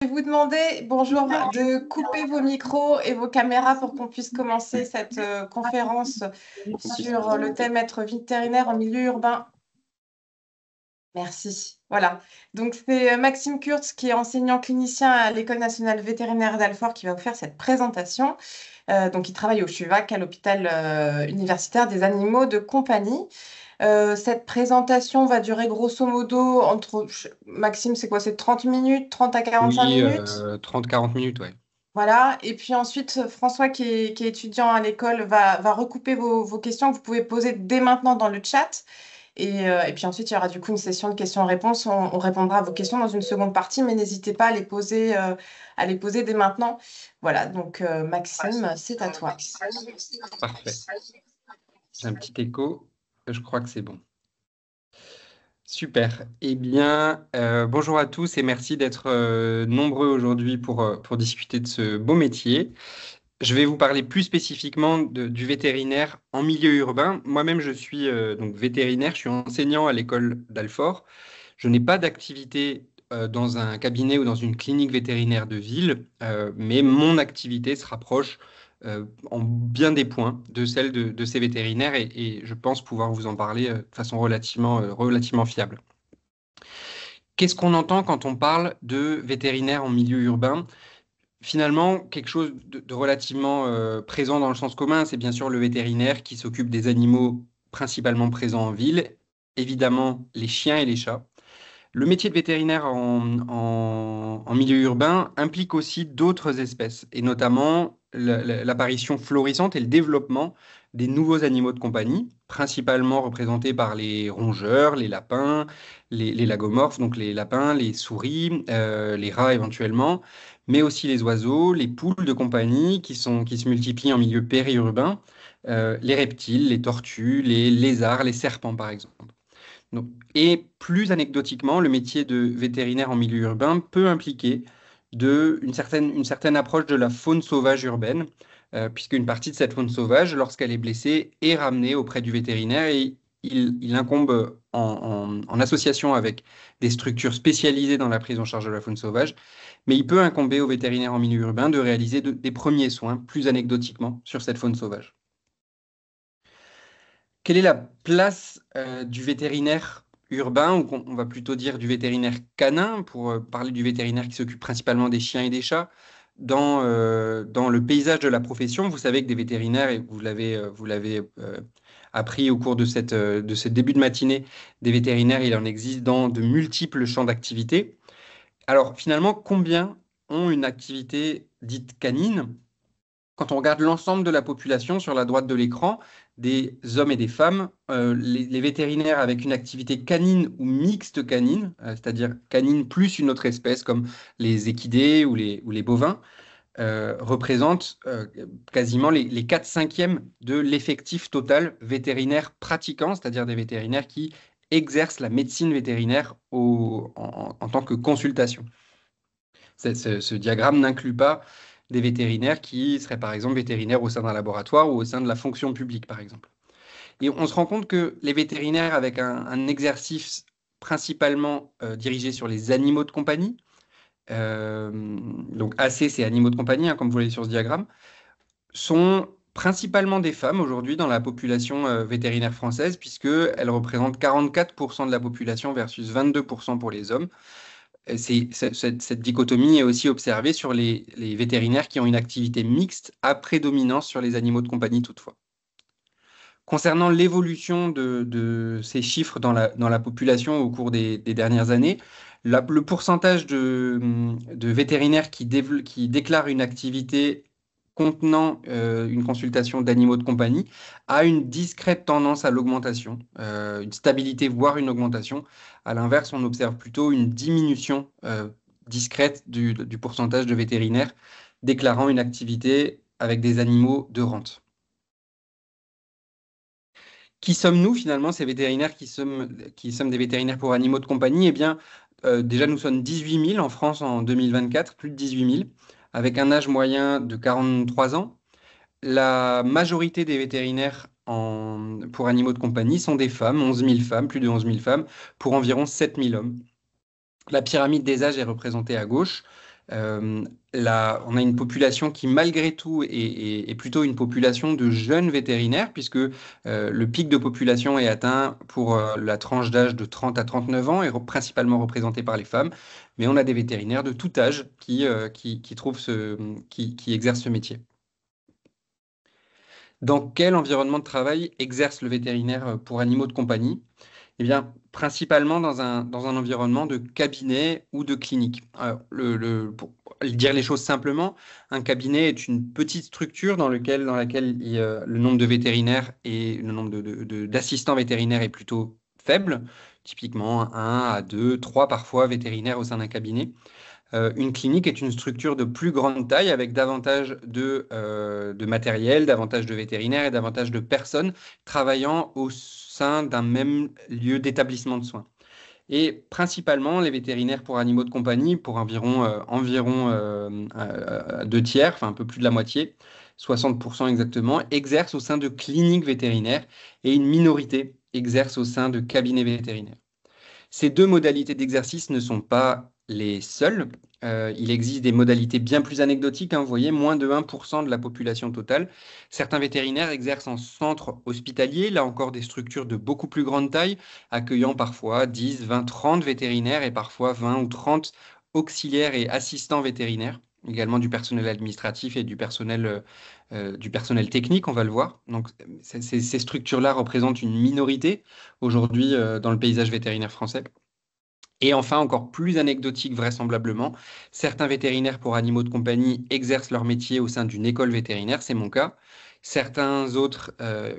vais vous demander, bonjour, de couper vos micros et vos caméras pour qu'on puisse commencer cette conférence sur le thème être vétérinaire en milieu urbain. Merci. Voilà. Donc, c'est Maxime Kurtz, qui est enseignant clinicien à l'École nationale vétérinaire d'Alfort, qui va vous faire cette présentation. Donc, il travaille au CHUVAC, à l'hôpital universitaire des animaux de compagnie. Cette présentation va durer grosso modo entre, Maxime, c'est quoi? C'est 30 minutes, 30 à 45 Oui, minutes? 30-40 minutes, ouais. Voilà. Et puis ensuite, François, qui est étudiant à l'école, va recouper vos questions que vous pouvez poser dès maintenant dans le chat. Et puis ensuite, il y aura du coup une session de questions-réponses. On répondra à vos questions dans une seconde partie, mais n'hésitez pas à les poser dès maintenant. Voilà. Donc, Maxime, c'est à toi. Parfait. J'ai un petit écho. Je crois que c'est bon. Super. Eh bien, bonjour à tous et merci d'être nombreux aujourd'hui pour discuter de ce beau métier. Je vais vous parler plus spécifiquement du vétérinaire en milieu urbain. Moi-même, je suis donc vétérinaire, je suis enseignant à l'école d'Alfort. Je n'ai pas d'activité dans un cabinet ou dans une clinique vétérinaire de ville, mais mon activité se rapproche en bien des points de celle de ces vétérinaires et je pense pouvoir vous en parler de façon relativement fiable. Qu'est-ce qu'on entend quand on parle de vétérinaire en milieu urbain? Finalement, quelque chose de relativement présent dans le sens commun, c'est bien sûr le vétérinaire qui s'occupe des animaux principalement présents en ville, évidemment les chiens et les chats. Le métier de vétérinaire en milieu urbain implique aussi d'autres espèces, et notamment l'apparition florissante et le développement des nouveaux animaux de compagnie, principalement représentés par les rongeurs, les lapins, les lagomorphes, donc les lapins, les souris, les rats éventuellement, mais aussi les oiseaux, les poules de compagnie qui se multiplient en milieu périurbain, les reptiles, les tortues, les lézards, les serpents par exemple. Donc, et plus anecdotiquement, le métier de vétérinaire en milieu urbain peut impliquer une certaine approche de la faune sauvage urbaine, puisque une partie de cette faune sauvage, lorsqu'elle est blessée, est ramenée auprès du vétérinaire et il incombe en association avec des structures spécialisées dans la prise en charge de la faune sauvage, mais il peut incomber au vétérinaire en milieu urbain de réaliser des premiers soins, plus anecdotiquement, sur cette faune sauvage. Quelle est la place du vétérinaire urbain, ou on va plutôt dire du vétérinaire canin, pour parler du vétérinaire qui s'occupe principalement des chiens et des chats, dans le paysage de la profession? Vous savez que des vétérinaires, et vous l'avez appris au cours de ce début de matinée, des vétérinaires, il en existe dans de multiples champs d'activité. Alors finalement, combien ont une activité dite canine? Quand on regarde l'ensemble de la population sur la droite de l'écran, des hommes et des femmes, les vétérinaires avec une activité canine ou mixte canine, c'est-à-dire canine plus une autre espèce comme les équidés ou les bovins, représentent quasiment les 4/5e de l'effectif total vétérinaire pratiquant, c'est-à-dire des vétérinaires qui exercent la médecine vétérinaire en tant que consultation. Ce diagramme n'inclut pas des vétérinaires qui seraient par exemple vétérinaires au sein d'un laboratoire ou au sein de la fonction publique, par exemple. Et on se rend compte que les vétérinaires avec un exercice principalement dirigé sur les animaux de compagnie, euh, donc AC c'est animaux de compagnie, hein, comme vous voyez sur ce diagramme, sont principalement des femmes aujourd'hui dans la population vétérinaire française, puisqu'elles représentent 44% de la population versus 22% pour les hommes. Cette dichotomie est aussi observée sur les vétérinaires qui ont une activité mixte à prédominance sur les animaux de compagnie toutefois. Concernant l'évolution de ces chiffres dans la population au cours des dernières années, le pourcentage de vétérinaires qui déclarent une activité contenant une consultation d'animaux de compagnie a une discrète tendance à l'augmentation, une stabilité, voire une augmentation. À l'inverse, on observe plutôt une diminution discrète du pourcentage de vétérinaires déclarant une activité avec des animaux de rente. Qui sommes-nous finalement, ces vétérinaires qui sommes des vétérinaires pour animaux de compagnie? Eh bien, déjà, nous sommes 18 000 en France en 2024, plus de 18 000, avec un âge moyen de 43 ans. La majorité des vétérinaires pour animaux de compagnie sont des femmes, 11 000 femmes, plus de 11 000 femmes, pour environ 7 000 hommes. La pyramide des âges est représentée à gauche. Euh, on a une population qui, malgré tout, est plutôt une population de jeunes vétérinaires, puisque le pic de population est atteint pour la tranche d'âge de 30 à 39 ans et principalement représenté par les femmes. Mais on a des vétérinaires de tout âge qui exercent ce métier. Dans quel environnement de travail exerce le vétérinaire pour animaux de compagnie? Eh bien, principalement dans un environnement de cabinet ou de clinique. Alors, pour dire les choses simplement, un cabinet est une petite structure dans laquelle le nombre de vétérinaires et le nombre d'assistants vétérinaires est plutôt faible, typiquement un à 2, 3 parfois vétérinaires au sein d'un cabinet. Une clinique est une structure de plus grande taille avec davantage de matériel, davantage de vétérinaires et davantage de personnes travaillant au sein d'un même lieu d'établissement de soins. Et principalement, les vétérinaires pour animaux de compagnie, pour environ deux tiers, enfin un peu plus de la moitié, 60% exactement, exercent au sein de cliniques vétérinaires et une minorité exerce au sein de cabinets vétérinaires. Ces deux modalités d'exercice ne sont pas les seules. Il existe des modalités bien plus anecdotiques, hein, vous voyez, moins de 1% de la population totale. Certains vétérinaires exercent en centre hospitalier, là encore des structures de beaucoup plus grande taille, accueillant parfois 10, 20, 30 vétérinaires et parfois 20 ou 30 auxiliaires et assistants vétérinaires, également du personnel administratif et du personnel technique, on va le voir. Donc, ces structures-là représentent une minorité aujourd'hui dans le paysage vétérinaire français. Et enfin, encore plus anecdotique vraisemblablement, certains vétérinaires pour animaux de compagnie exercent leur métier au sein d'une école vétérinaire, c'est mon cas. Certains autres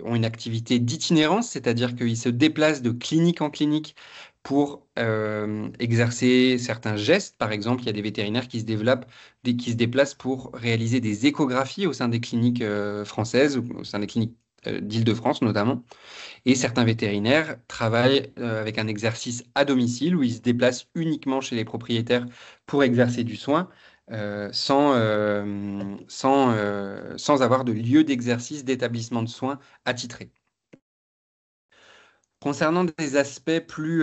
ont une activité d'itinérance, c'est-à-dire qu'ils se déplacent de clinique en clinique pour exercer certains gestes. Par exemple, il y a des vétérinaires qui se déplacent pour réaliser des échographies au sein des cliniques françaises, ou au sein des cliniques d'Île-de-France notamment. Et certains vétérinaires travaillent avec un exercice à domicile où ils se déplacent uniquement chez les propriétaires pour exercer du soin sans avoir de lieu d'exercice d'établissement de soins attitré. Concernant des aspects plus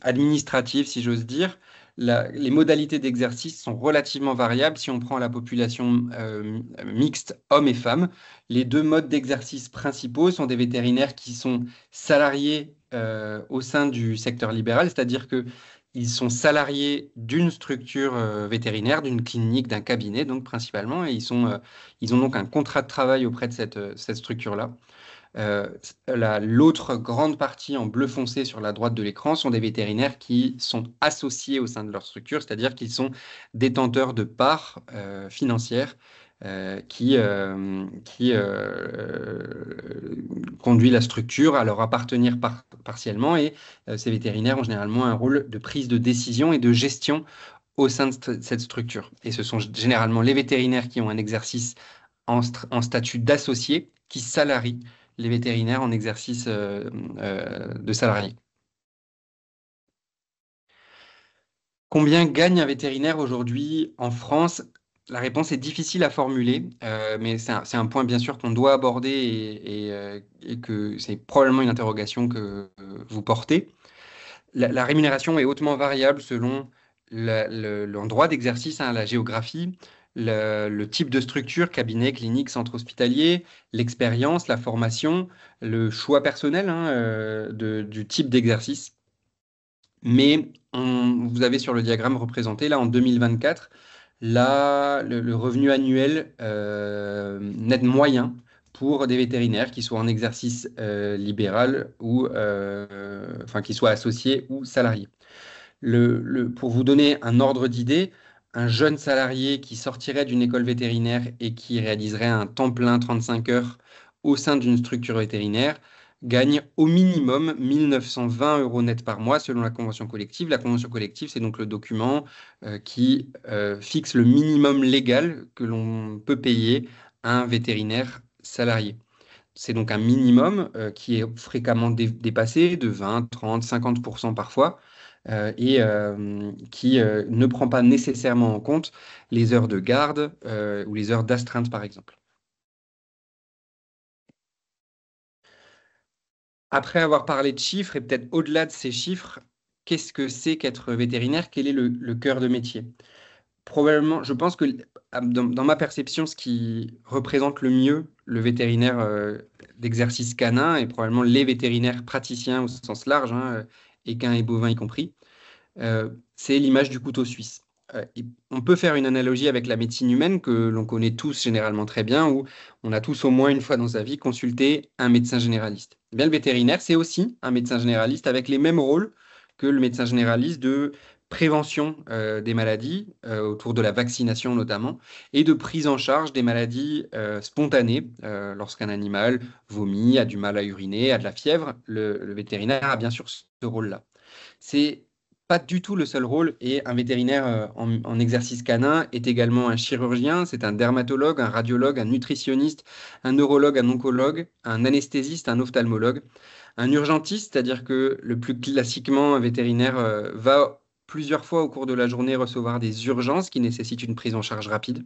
administratifs, si j'ose dire, les modalités d'exercice sont relativement variables si on prend la population mixte, hommes et femmes. Les deux modes d'exercice principaux sont des vétérinaires qui sont salariés au sein du secteur libéral, c'est-à-dire qu'ils sont salariés d'une structure vétérinaire, d'une clinique, d'un cabinet, donc principalement, et ils ont donc un contrat de travail auprès de cette structure-là. Euh, L'autre grande partie en bleu foncé sur la droite de l'écran sont des vétérinaires qui sont associés au sein de leur structure, c'est-à-dire qu'ils sont détenteurs de parts financières qui conduit la structure à leur appartenir partiellement. Et ces vétérinaires ont généralement un rôle de prise de décision et de gestion au sein de cette structure. Et ce sont généralement les vétérinaires qui ont un exercice en statut d'associé qui salarient les vétérinaires en exercice de salarié. Combien gagne un vétérinaire aujourd'hui en France? La réponse est difficile à formuler, mais c'est un point bien sûr qu'on doit aborder et que c'est probablement une interrogation que vous portez. La rémunération est hautement variable selon l'endroit d'exercice, hein, la géographie, le type de structure, cabinet, clinique, centre hospitalier, l'expérience, la formation, le choix personnel hein, du type d'exercice. Mais vous avez sur le diagramme représenté, là, en 2024, là, le revenu annuel net moyen pour des vétérinaires qui soient en exercice libéral ou enfin qui soient associés ou salariés. Pour vous donner un ordre d'idée, un jeune salarié qui sortirait d'une école vétérinaire et qui réaliserait un temps plein 35 heures au sein d'une structure vétérinaire gagne au minimum 1 920 euros net par mois selon la convention collective. La convention collective, c'est donc le document qui fixe le minimum légal que l'on peut payer à un vétérinaire salarié. C'est donc un minimum qui est fréquemment dépassé de 20, 30, 50% parfois et qui ne prend pas nécessairement en compte les heures de garde ou les heures d'astreinte, par exemple. Après avoir parlé de chiffres et peut-être au-delà de ces chiffres, qu'est-ce que c'est qu'être vétérinaire? Quel est le cœur de métier? Probablement, je pense que dans ma perception, ce qui représente le mieux le vétérinaire d'exercice canin et probablement les vétérinaires praticiens au sens large, hein, équins et bovins y compris, c'est l'image du couteau suisse. On peut faire une analogie avec la médecine humaine que l'on connaît tous généralement très bien, où on a tous au moins une fois dans sa vie consulté un médecin généraliste. Eh bien, le vétérinaire, c'est aussi un médecin généraliste avec les mêmes rôles que le médecin généraliste de prévention des maladies, autour de la vaccination notamment, et de prise en charge des maladies spontanées. Lorsqu'un animal vomit, a du mal à uriner, a de la fièvre, le vétérinaire a bien sûr ce rôle-là. C'est pas du tout le seul rôle, et un vétérinaire en exercice canin est également un chirurgien, c'est un dermatologue, un radiologue, un nutritionniste, un neurologue, un oncologue, un anesthésiste, un ophtalmologue, un urgentiste, c'est-à-dire que le plus classiquement, un vétérinaire va plusieurs fois au cours de la journée recevoir des urgences qui nécessitent une prise en charge rapide.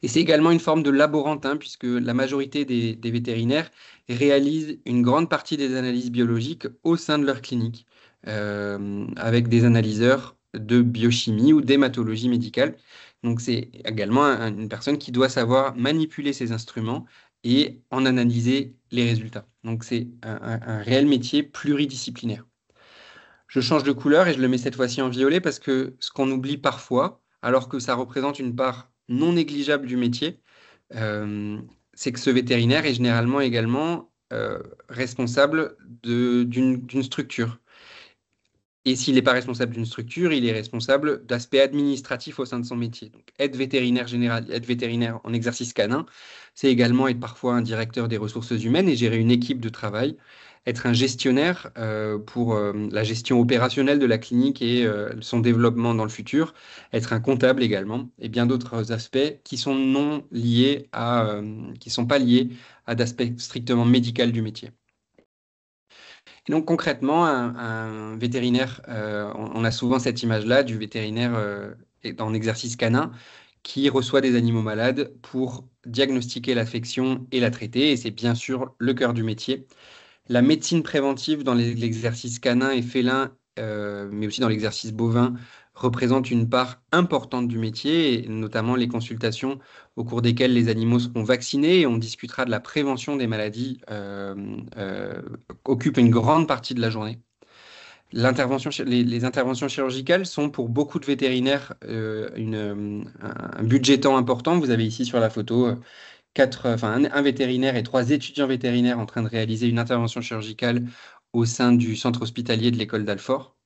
Et c'est également une forme de laborantin, puisque la majorité des vétérinaires réalisent une grande partie des analyses biologiques au sein de leur clinique, avec des analyseurs de biochimie ou d'hématologie médicale. Donc c'est également une personne qui doit savoir manipuler ces instruments et en analyser les résultats. Donc c'est un réel métier pluridisciplinaire. Je change de couleur et je le mets cette fois-ci en violet parce que ce qu'on oublie parfois, alors que ça représente une part non négligeable du métier, c'est que ce vétérinaire est généralement également responsable d'une structure. Et s'il n'est pas responsable d'une structure, il est responsable d'aspects administratifs au sein de son métier. Donc, être vétérinaire général, être vétérinaire en exercice canin, c'est également être parfois un directeur des ressources humaines et gérer une équipe de travail, être un gestionnaire pour la gestion opérationnelle de la clinique et son développement dans le futur, être un comptable également, et bien d'autres aspects qui sont non liés qui sont pas liés à d'aspects strictement médical du métier. Et donc concrètement, un vétérinaire, on a souvent cette image-là du vétérinaire en exercice canin qui reçoit des animaux malades pour diagnostiquer l'affection et la traiter, et c'est bien sûr le cœur du métier. La médecine préventive dans l'exercice canin et félin, mais aussi dans l'exercice bovin, représente une part importante du métier, et notamment les consultations au cours desquelles les animaux seront vaccinés, et on discutera de la prévention des maladies, occupent une grande partie de la journée. Les interventions chirurgicales sont pour beaucoup de vétérinaires un budget temps important. Vous avez ici sur la photo un vétérinaire et 3 étudiants vétérinaires en train de réaliser une intervention chirurgicale au sein du centre hospitalier de l'école d'Alfort.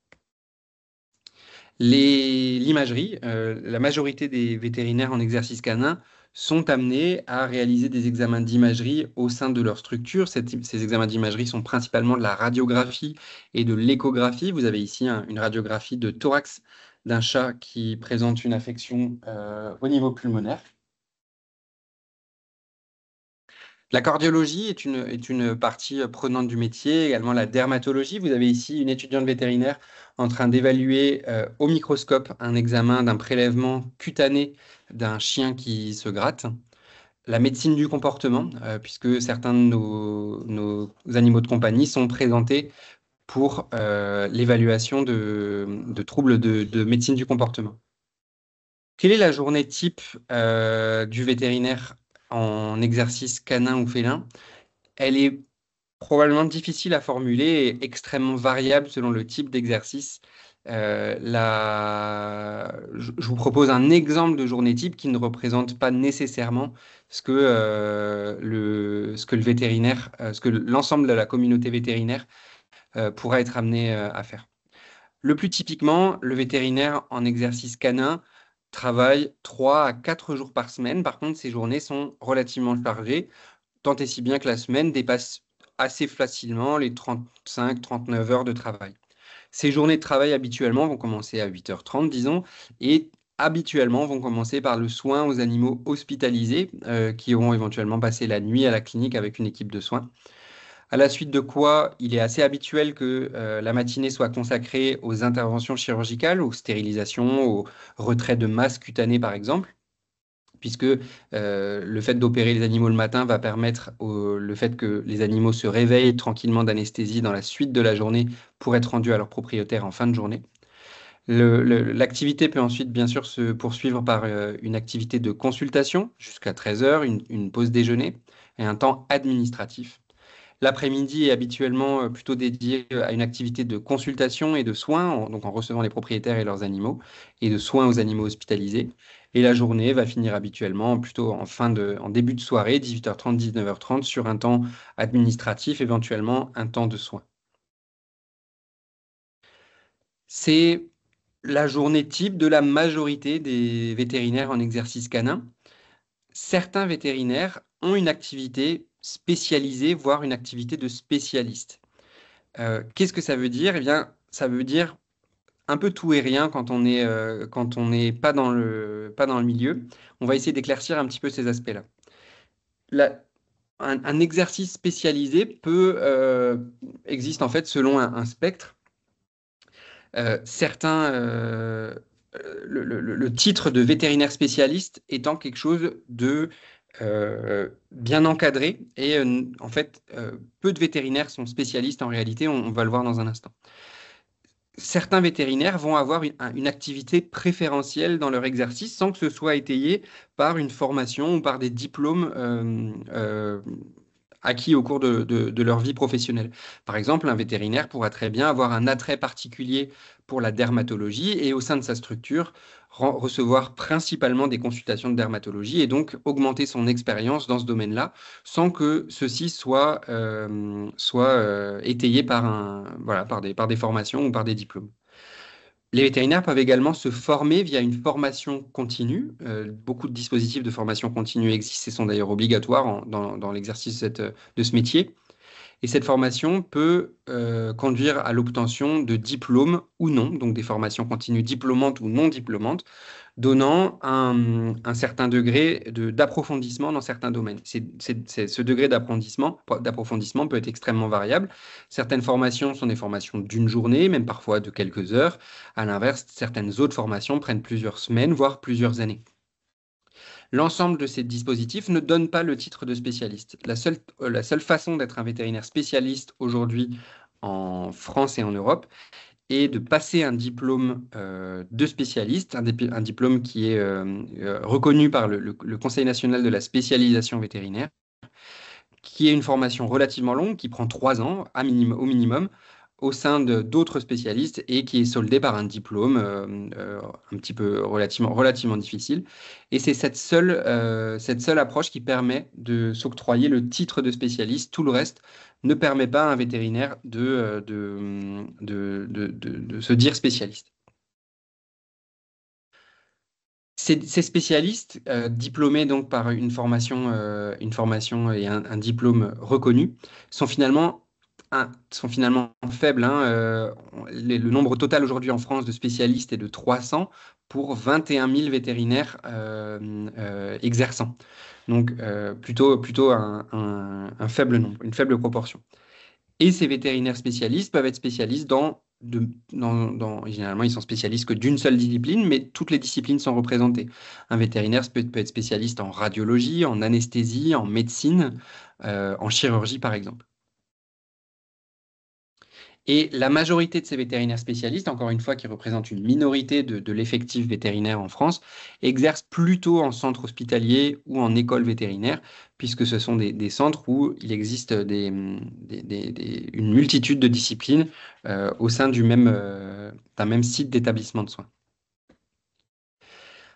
L'imagerie, la majorité des vétérinaires en exercice canin sont amenés à réaliser des examens d'imagerie au sein de leur structure. Ces examens d'imagerie sont principalement de la radiographie et de l'échographie. Vous avez ici une radiographie de thorax d'un chat qui présente une affection au niveau pulmonaire. La cardiologie est une partie prenante du métier, également la dermatologie. Vous avez ici une étudiante vétérinaire en train d'évaluer au microscope un examen d'un prélèvement cutané d'un chien qui se gratte. La médecine du comportement, puisque certains de nos animaux de compagnie sont présentés pour l'évaluation de troubles de médecine du comportement. Quelle est la journée type du vétérinaire en exercice canin ou félin? Elle est probablement difficile à formuler et extrêmement variable selon le type d'exercice. Je vous propose un exemple de journée type qui ne représente pas nécessairement ce que le vétérinaire, ce que l'ensemble de la communauté vétérinaire pourra être amené à faire. Le plus typiquement, le vétérinaire en exercice canin travaille 3 à 4 jours par semaine. Par contre, ces journées sont relativement chargées, tant et si bien que la semaine dépasse assez facilement les 35-39 heures de travail. Ces journées de travail habituellement vont commencer à 8h30, disons, et habituellement vont commencer par le soin aux animaux hospitalisés qui auront éventuellement passé la nuit à la clinique avec une équipe de soins. À la suite de quoi, il est assez habituel que la matinée soit consacrée aux interventions chirurgicales, aux stérilisations, au retrait de masse cutanée par exemple, puisque le fait d'opérer les animaux le matin va permettre le fait que les animaux se réveillent tranquillement d'anesthésie dans la suite de la journée pour être rendus à leur propriétaire en fin de journée. L'activité peut ensuite, bien sûr, se poursuivre par une activité de consultation jusqu'à 13 heures, une pause déjeuner et un temps administratif. L'après-midi est habituellement plutôt dédié à une activité de consultation et de soins, donc en recevant les propriétaires et leurs animaux, et de soins aux animaux hospitalisés. Et la journée va finir habituellement plutôt en début de soirée, 18h30, 19h30, sur un temps administratif, éventuellement un temps de soins. C'est la journée type de la majorité des vétérinaires en exercice canin. Certains vétérinaires ont une activité spécialisée, voire une activité de spécialiste. Qu'est-ce que ça veut dire? Eh bien, ça veut dire un peu tout et rien quand on n'est pas dans le milieu. On va essayer d'éclaircir un petit peu ces aspects-là. Un exercice spécialisé existe en fait selon un spectre. Certains, le titre de vétérinaire spécialiste étant quelque chose de bien encadré. Et en fait, peu de vétérinaires sont spécialistes en réalité, on va le voir dans un instant. Certains vétérinaires vont avoir une activité préférentielle dans leur exercice sans que ce soit étayé par une formation ou par des diplômes acquis au cours de leur vie professionnelle. Par exemple, un vétérinaire pourra très bien avoir un attrait particulier pour la dermatologie et au sein de sa structure recevoir principalement des consultations de dermatologie et donc augmenter son expérience dans ce domaine-là sans que ceci soit étayé voilà, par des formations ou par des diplômes. Les vétérinaires peuvent également se former via une formation continue. Beaucoup de dispositifs de formation continue existent et sont d'ailleurs obligatoires dans l'exercice de ce métier. Et cette formation peut conduire à l'obtention de diplômes ou non, donc des formations continues diplômantes ou non diplômantes, donnant un certain degré d'approfondissement dans certains domaines. Ce degré d'approfondissement peut être extrêmement variable. Certaines formations sont des formations d'une journée, même parfois de quelques heures. À l'inverse, certaines autres formations prennent plusieurs semaines, voire plusieurs années. L'ensemble de ces dispositifs ne donne pas le titre de spécialiste. La seule façon d'être un vétérinaire spécialiste aujourd'hui en France et en Europe est de passer un diplôme de spécialiste, un diplôme qui est reconnu par le Conseil national de la spécialisation vétérinaire, qui est une formation relativement longue, qui prend 3 ans au minimum, au sein d'autres spécialistes et qui est soldé par un diplôme un petit peu relativement difficile. Et c'est cette seule approche qui permet de s'octroyer le titre de spécialiste. Tout le reste ne permet pas à un vétérinaire de se dire spécialiste. Ces spécialistes, diplômés donc par une formation et un diplôme reconnu, sont finalement faibles, hein. Le nombre total aujourd'hui en France de spécialistes est de 300 pour 21 000 vétérinaires exerçants. Donc plutôt un faible nombre, une faible proportion. Et ces vétérinaires spécialistes peuvent être spécialistes généralement, ils sont spécialistes que d'une seule discipline, mais toutes les disciplines sont représentées. Un vétérinaire peut être spécialiste en radiologie, en anesthésie, en médecine, en chirurgie, par exemple. Et la majorité de ces vétérinaires spécialistes, encore une fois, qui représentent une minorité de l'effectif vétérinaire en France, exercent plutôt en centre hospitalier ou en école vétérinaire, puisque ce sont des centres où il existe une multitude de disciplines au sein d'un même site d'établissement de soins.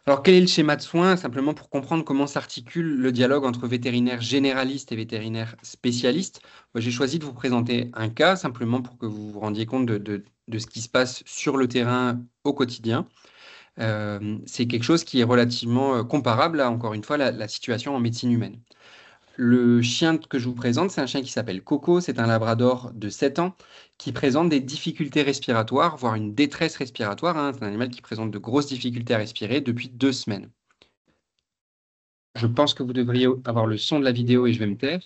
Alors, quel est le schéma de soins? Simplement pour comprendre comment s'articule le dialogue entre vétérinaires généralistes et vétérinaires spécialistes. Moi, j'ai choisi de vous présenter un cas simplement pour que vous vous rendiez compte de ce qui se passe sur le terrain au quotidien. C'est quelque chose qui est relativement comparable à, encore une fois, la situation en médecine humaine. Le chien que je vous présente, c'est un chien qui s'appelle Coco. C'est un labrador de 7 ans qui présente des difficultés respiratoires, voire une détresse respiratoire, hein. C'est un animal qui présente de grosses difficultés à respirer depuis 2 semaines. Je pense que vous devriez avoir le son de la vidéo et je vais me taire.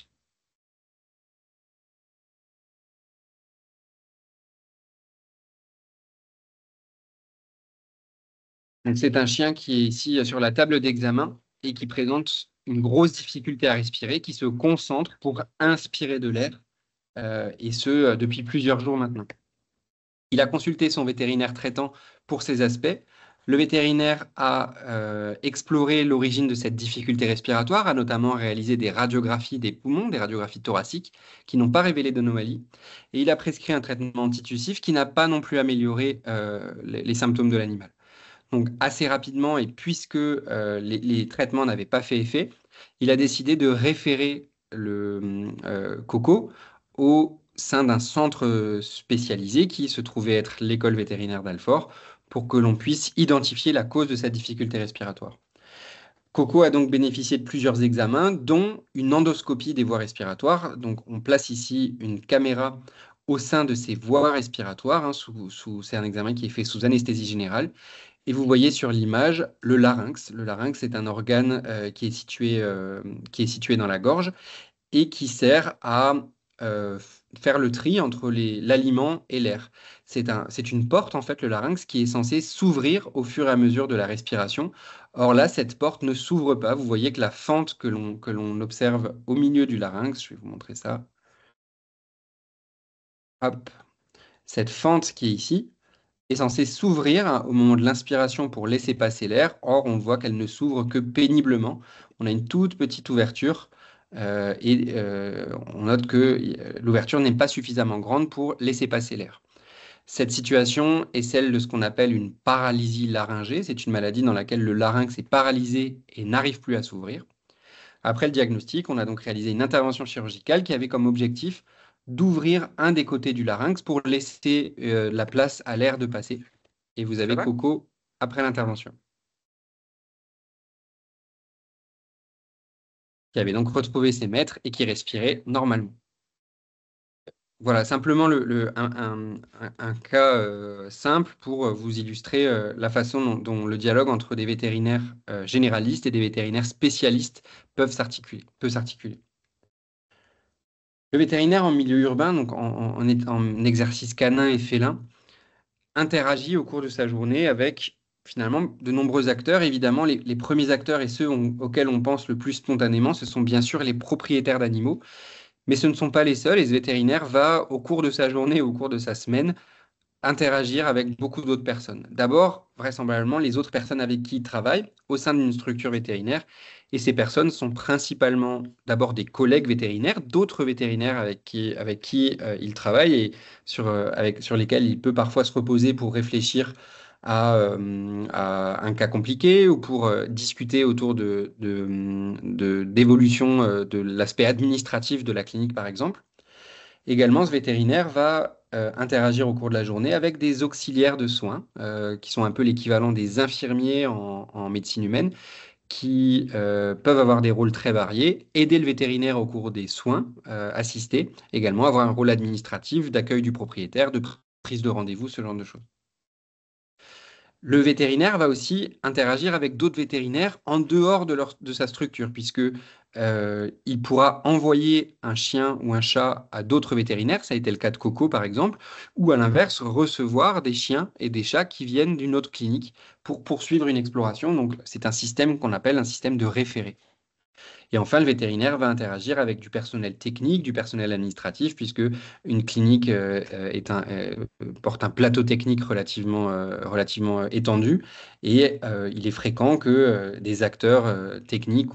Donc, c'est un chien qui est ici sur la table d'examen et qui présente une grosse difficulté à respirer, qui se concentre pour inspirer de l'air, et ce depuis plusieurs jours maintenant. Il a consulté son vétérinaire traitant pour ces aspects. Le vétérinaire a exploré l'origine de cette difficulté respiratoire, a notamment réalisé des radiographies des poumons, des radiographies thoraciques, qui n'ont pas révélé d'anomalie. Et il a prescrit un traitement antitussif qui n'a pas non plus amélioré les symptômes de l'animal. Donc assez rapidement, et puisque les traitements n'avaient pas fait effet, il a décidé de référer le Coco au sein d'un centre spécialisé qui se trouvait être l'école vétérinaire d'Alfort pour que l'on puisse identifier la cause de sa difficulté respiratoire. Coco a donc bénéficié de plusieurs examens, dont une endoscopie des voies respiratoires. Donc on place ici une caméra au sein de ces voies respiratoires, hein, c'est un examen qui est fait sous anesthésie générale. Et vous voyez sur l'image le larynx. Le larynx est un organe qui est situé dans la gorge et qui sert à faire le tri entre l'aliment et l'air. C'est une porte, en fait, le larynx, qui est censée s'ouvrir au fur et à mesure de la respiration. Or là, cette porte ne s'ouvre pas. Vous voyez que la fente que l'on observe au milieu du larynx, je vais vous montrer ça. Hop. Cette fente qui est ici est censée s'ouvrir au moment de l'inspiration pour laisser passer l'air. Or, on voit qu'elle ne s'ouvre que péniblement. On a une toute petite ouverture on note que l'ouverture n'est pas suffisamment grande pour laisser passer l'air. Cette situation est celle de ce qu'on appelle une paralysie laryngée. C'est une maladie dans laquelle le larynx est paralysé et n'arrive plus à s'ouvrir. Après le diagnostic, on a donc réalisé une intervention chirurgicale qui avait comme objectif d'ouvrir un des côtés du larynx pour laisser la place à l'air de passer. Et vous avez Coco après l'intervention, qui avait donc retrouvé ses maîtres et qui respirait normalement. Voilà, simplement un cas simple pour vous illustrer la façon dont le dialogue entre des vétérinaires généralistes et des vétérinaires spécialistes peut s'articuler. Le vétérinaire en milieu urbain, donc en exercice canin et félin, interagit au cours de sa journée avec finalement de nombreux acteurs. Évidemment, les premiers acteurs et ceux auxquels on pense le plus spontanément, ce sont bien sûr les propriétaires d'animaux, mais ce ne sont pas les seuls. Et ce vétérinaire va, au cours de sa journée, au cours de sa semaine, interagir avec beaucoup d'autres personnes. D'abord, vraisemblablement, les autres personnes avec qui il travaille au sein d'une structure vétérinaire. Et ces personnes sont principalement d'abord des collègues vétérinaires, d'autres vétérinaires avec qui il travaille et sur lesquels il peut parfois se reposer pour réfléchir à un cas compliqué ou pour discuter autour d'évolution de l'aspect administratif de la clinique, par exemple. Également, ce vétérinaire va interagir au cours de la journée avec des auxiliaires de soins, qui sont un peu l'équivalent des infirmiers en médecine humaine, qui peuvent avoir des rôles très variés, aider le vétérinaire au cours des soins assistés, également avoir un rôle administratif, d'accueil du propriétaire, de prise de rendez-vous, ce genre de choses. Le vétérinaire va aussi interagir avec d'autres vétérinaires en dehors de sa structure, puisque il pourra envoyer un chien ou un chat à d'autres vétérinaires, ça a été le cas de Coco par exemple, ou à l'inverse, recevoir des chiens et des chats qui viennent d'une autre clinique pour poursuivre une exploration. Donc c'est un système qu'on appelle un système de référé. Et enfin, le vétérinaire va interagir avec du personnel technique, du personnel administratif, puisque une clinique porte un plateau technique relativement étendu. Et il est fréquent que des acteurs techniques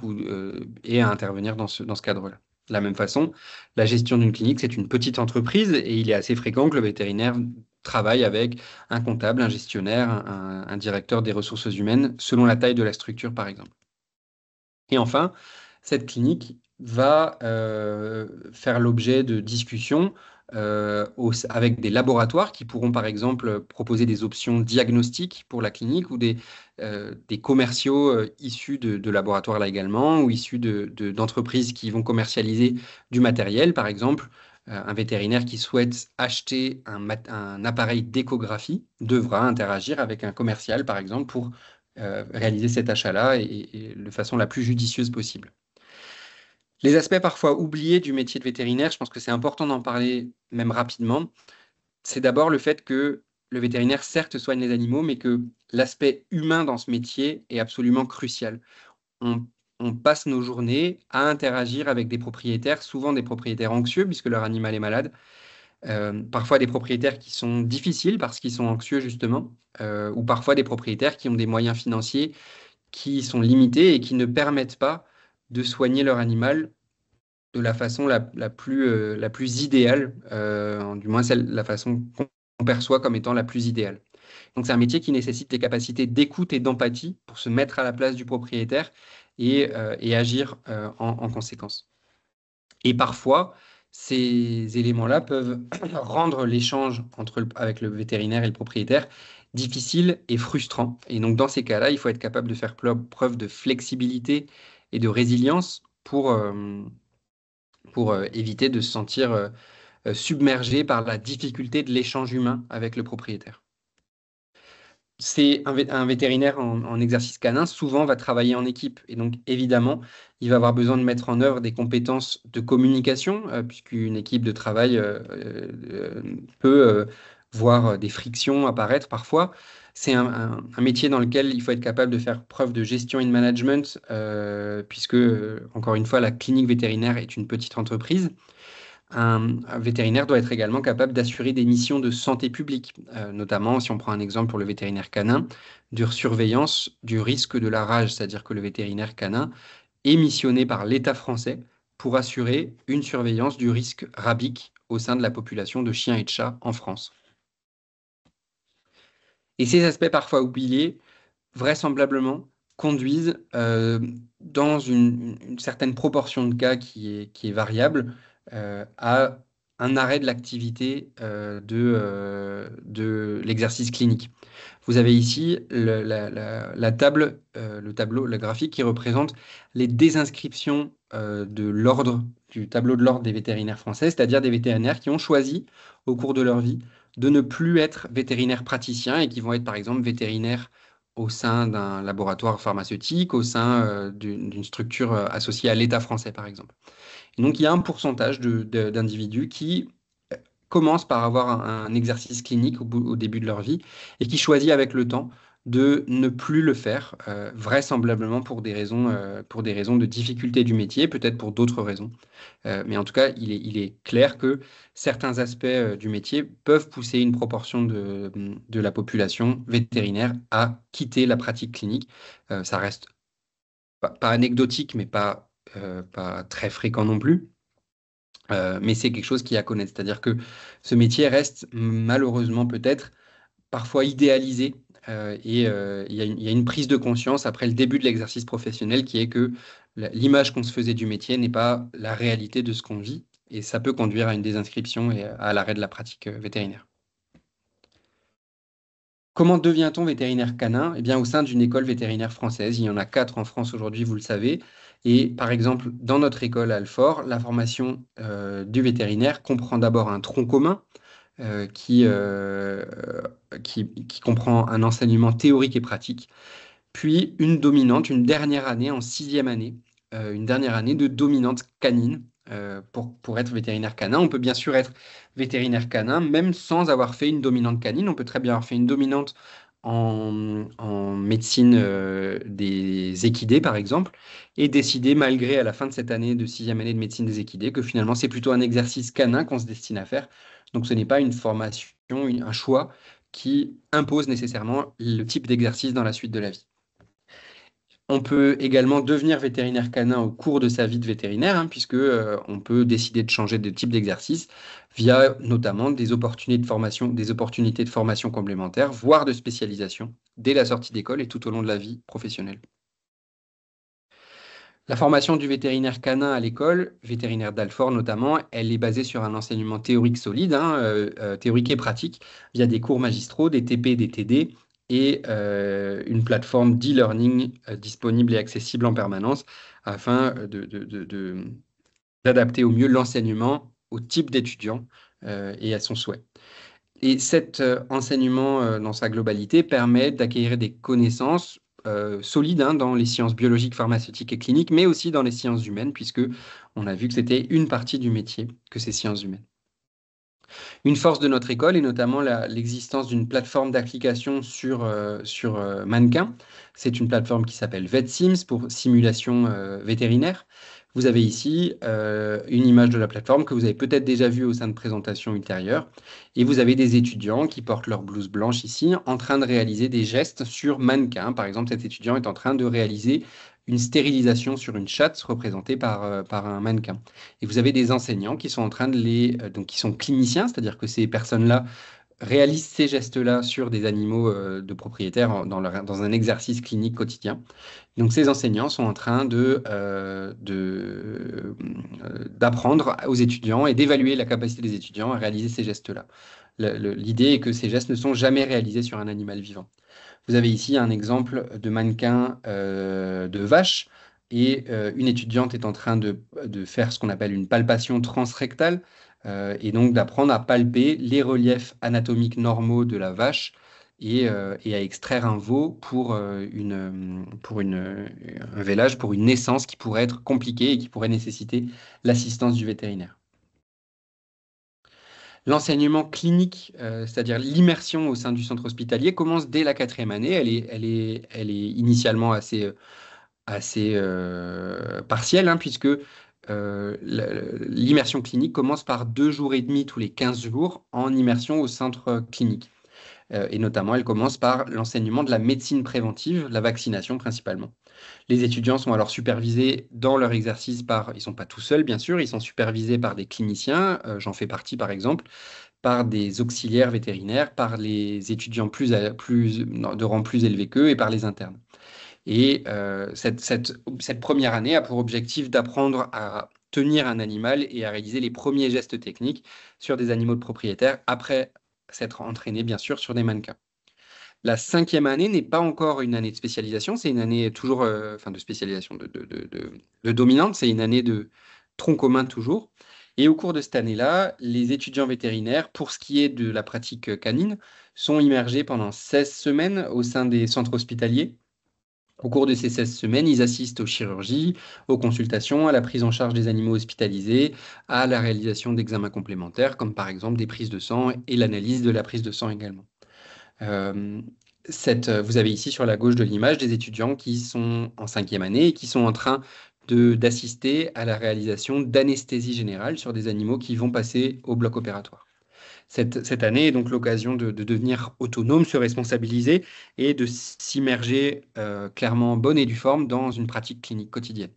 aient à intervenir dans ce cadre-là. De la même façon, la gestion d'une clinique, c'est une petite entreprise et il est assez fréquent que le vétérinaire travaille avec un comptable, un gestionnaire, un directeur des ressources humaines, selon la taille de la structure, par exemple. Et enfin, cette clinique va faire l'objet de discussions avec des laboratoires qui pourront par exemple proposer des options diagnostiques pour la clinique ou des commerciaux issus de laboratoires là également ou issus d'entreprises qui vont commercialiser du matériel. Par exemple, un vétérinaire qui souhaite acheter un appareil d'échographie devra interagir avec un commercial par exemple pour réaliser cet achat-là et de façon la plus judicieuse possible. Les aspects parfois oubliés du métier de vétérinaire, je pense que c'est important d'en parler même rapidement, c'est d'abord le fait que le vétérinaire, certes, soigne les animaux, mais que l'aspect humain dans ce métier est absolument crucial. On passe nos journées à interagir avec des propriétaires, souvent des propriétaires anxieux, puisque leur animal est malade, Parfois des propriétaires qui sont difficiles parce qu'ils sont anxieux justement, ou parfois des propriétaires qui ont des moyens financiers qui sont limités et qui ne permettent pas de soigner leur animal de la façon la plus idéale, du moins la façon qu'on perçoit comme étant la plus idéale. Donc c'est un métier qui nécessite des capacités d'écoute et d'empathie pour se mettre à la place du propriétaire et agir en conséquence. Et parfois, ces éléments-là peuvent rendre l'échange avec le vétérinaire et le propriétaire difficile et frustrant. Et donc, dans ces cas-là, il faut être capable de faire preuve de flexibilité et de résilience pour éviter de se sentir submergé par la difficulté de l'échange humain avec le propriétaire. Un vétérinaire en exercice canin, souvent va travailler en équipe. Et donc, évidemment, il va avoir besoin de mettre en œuvre des compétences de communication, puisqu'une équipe de travail peut voir des frictions apparaître parfois. C'est un métier dans lequel il faut être capable de faire preuve de gestion et de management, puisque, encore une fois, la clinique vétérinaire est une petite entreprise. Un vétérinaire doit être également capable d'assurer des missions de santé publique, notamment, si on prend un exemple pour le vétérinaire canin, de surveillance du risque de la rage, c'est-à-dire que le vétérinaire canin est missionné par l'État français pour assurer une surveillance du risque rabique au sein de la population de chiens et de chats en France. Et ces aspects parfois oubliés, vraisemblablement, conduisent dans une certaine proportion de cas qui est variable à un arrêt de l'activité de l'exercice clinique. Vous avez ici la table, le tableau, le graphique qui représente les désinscriptions du tableau de l'ordre des vétérinaires français, c'est-à-dire des vétérinaires qui ont choisi au cours de leur vie de ne plus être vétérinaires praticiens et qui vont être par exemple vétérinaires au sein d'un laboratoire pharmaceutique, au sein d'une structure associée à l'État français, par exemple. Et donc, il y a un pourcentage d'individus qui commencent par avoir un exercice clinique au début de leur vie et qui choisit avec le temps de ne plus le faire, vraisemblablement pour des raisons de difficulté du métier, peut-être pour d'autres raisons. Mais en tout cas, il est clair que certains aspects du métier peuvent pousser une proportion de la population vétérinaire à quitter la pratique clinique. Ça reste pas anecdotique, mais pas très fréquent non plus. Mais c'est quelque chose qui est à connaître. C'est-à-dire que ce métier reste malheureusement peut-être parfois idéalisé. Il y a une prise de conscience après le début de l'exercice professionnel qui est que l'image qu'on se faisait du métier n'est pas la réalité de ce qu'on vit. Et ça peut conduire à une désinscription et à l'arrêt de la pratique vétérinaire. Comment devient-on vétérinaire canin? Eh bien, au sein d'une école vétérinaire française. Il y en a 4 en France aujourd'hui, vous le savez. Et par exemple, dans notre école à Alfort, la formation du vétérinaire comprend d'abord un tronc commun qui comprend un enseignement théorique et pratique, puis une dominante, une dernière année en 6e année, une dernière année de dominante canine pour être vétérinaire canin. On peut bien sûr être vétérinaire canin même sans avoir fait une dominante canine. On peut très bien avoir fait une dominante en médecine des équidés, par exemple, et décider, malgré à la fin de cette année de 6e année de médecine des équidés, que finalement c'est plutôt un exercice canin qu'on se destine à faire. Donc ce n'est pas une formation, un choix qui impose nécessairement le type d'exercice dans la suite de la vie. On peut également devenir vétérinaire canin au cours de sa vie de vétérinaire, puisque on peut décider de changer de type d'exercice via notamment des opportunités de formation complémentaires, voire de spécialisation, dès la sortie d'école et tout au long de la vie professionnelle. La formation du vétérinaire canin à l'école, vétérinaire d'Alfort notamment, elle est basée sur un enseignement théorique solide, théorique et pratique, via des cours magistraux, des TP, des TD, et une plateforme d'e-learning disponible et accessible en permanence afin d'adapter au mieux l'enseignement au type d'étudiant et à son souhait. Et cet enseignement dans sa globalité permet d'acquérir des connaissances solides dans les sciences biologiques, pharmaceutiques et cliniques, mais aussi dans les sciences humaines, puisque on a vu que c'était une partie du métier que ces sciences humaines. Une force de notre école est notamment l'existence d'une plateforme d'application sur mannequin. C'est une plateforme qui s'appelle VetSims pour simulation vétérinaire. Vous avez ici une image de la plateforme que vous avez peut-être déjà vue au sein de présentations ultérieures. Et vous avez des étudiants qui portent leur blouse blanche ici en train de réaliser des gestes sur mannequin. Par exemple, cet étudiant est en train de réaliser une stérilisation sur une chatte représentée par un mannequin. Et vous avez des enseignants qui sont en train de donc qui sont cliniciens, c'est-à-dire que ces personnes-là réalisent ces gestes-là sur des animaux de propriétaires dans un exercice clinique quotidien. Donc, ces enseignants sont en train d'apprendre aux étudiants et d'évaluer la capacité des étudiants à réaliser ces gestes-là. L'idée est que ces gestes ne sont jamais réalisés sur un animal vivant. Vous avez ici un exemple de mannequin de vache et une étudiante est en train de faire ce qu'on appelle une palpation transrectale et donc d'apprendre à palper les reliefs anatomiques normaux de la vache et à extraire un veau un vélage, pour une naissance qui pourrait être compliquée et qui pourrait nécessiter l'assistance du vétérinaire. L'enseignement clinique, c'est-à-dire l'immersion au sein du centre hospitalier, commence dès la 4e année. Elle est initialement assez partielle, hein, puisque l'immersion clinique commence par 2 jours et demi tous les 15 jours en immersion au centre clinique. Et notamment, elle commence par l'enseignement de la médecine préventive, la vaccination principalement. Les étudiants sont alors supervisés dans leur exercice ils ne sont pas tout seuls, bien sûr, ils sont supervisés par des cliniciens, j'en fais partie par exemple, par des auxiliaires vétérinaires, par les étudiants de rang plus élevé qu'eux et par les internes. Et cette première année a pour objectif d'apprendre à tenir un animal et à réaliser les premiers gestes techniques sur des animaux de propriétaires, après s'être entraîné, bien sûr, sur des mannequins. La 5e année n'est pas encore une année de spécialisation, c'est une année toujours, de spécialisation de dominante, c'est une année de tronc commun toujours. Et au cours de cette année-là, les étudiants vétérinaires, pour ce qui est de la pratique canine, sont immergés pendant 16 semaines au sein des centres hospitaliers. Au cours de ces 16 semaines, ils assistent aux chirurgies, aux consultations, à la prise en charge des animaux hospitalisés, à la réalisation d'examens complémentaires, comme par exemple des prises de sang et l'analyse de la prise de sang également. Euh, Vous avez ici sur la gauche de l'image des étudiants qui sont en 5e année et qui sont en train d'assister à la réalisation d'anesthésie générale sur des animaux qui vont passer au bloc opératoire. Cette année est donc l'occasion de devenir autonome, se responsabiliser et de s'immerger clairement en bonne et due forme dans une pratique clinique quotidienne.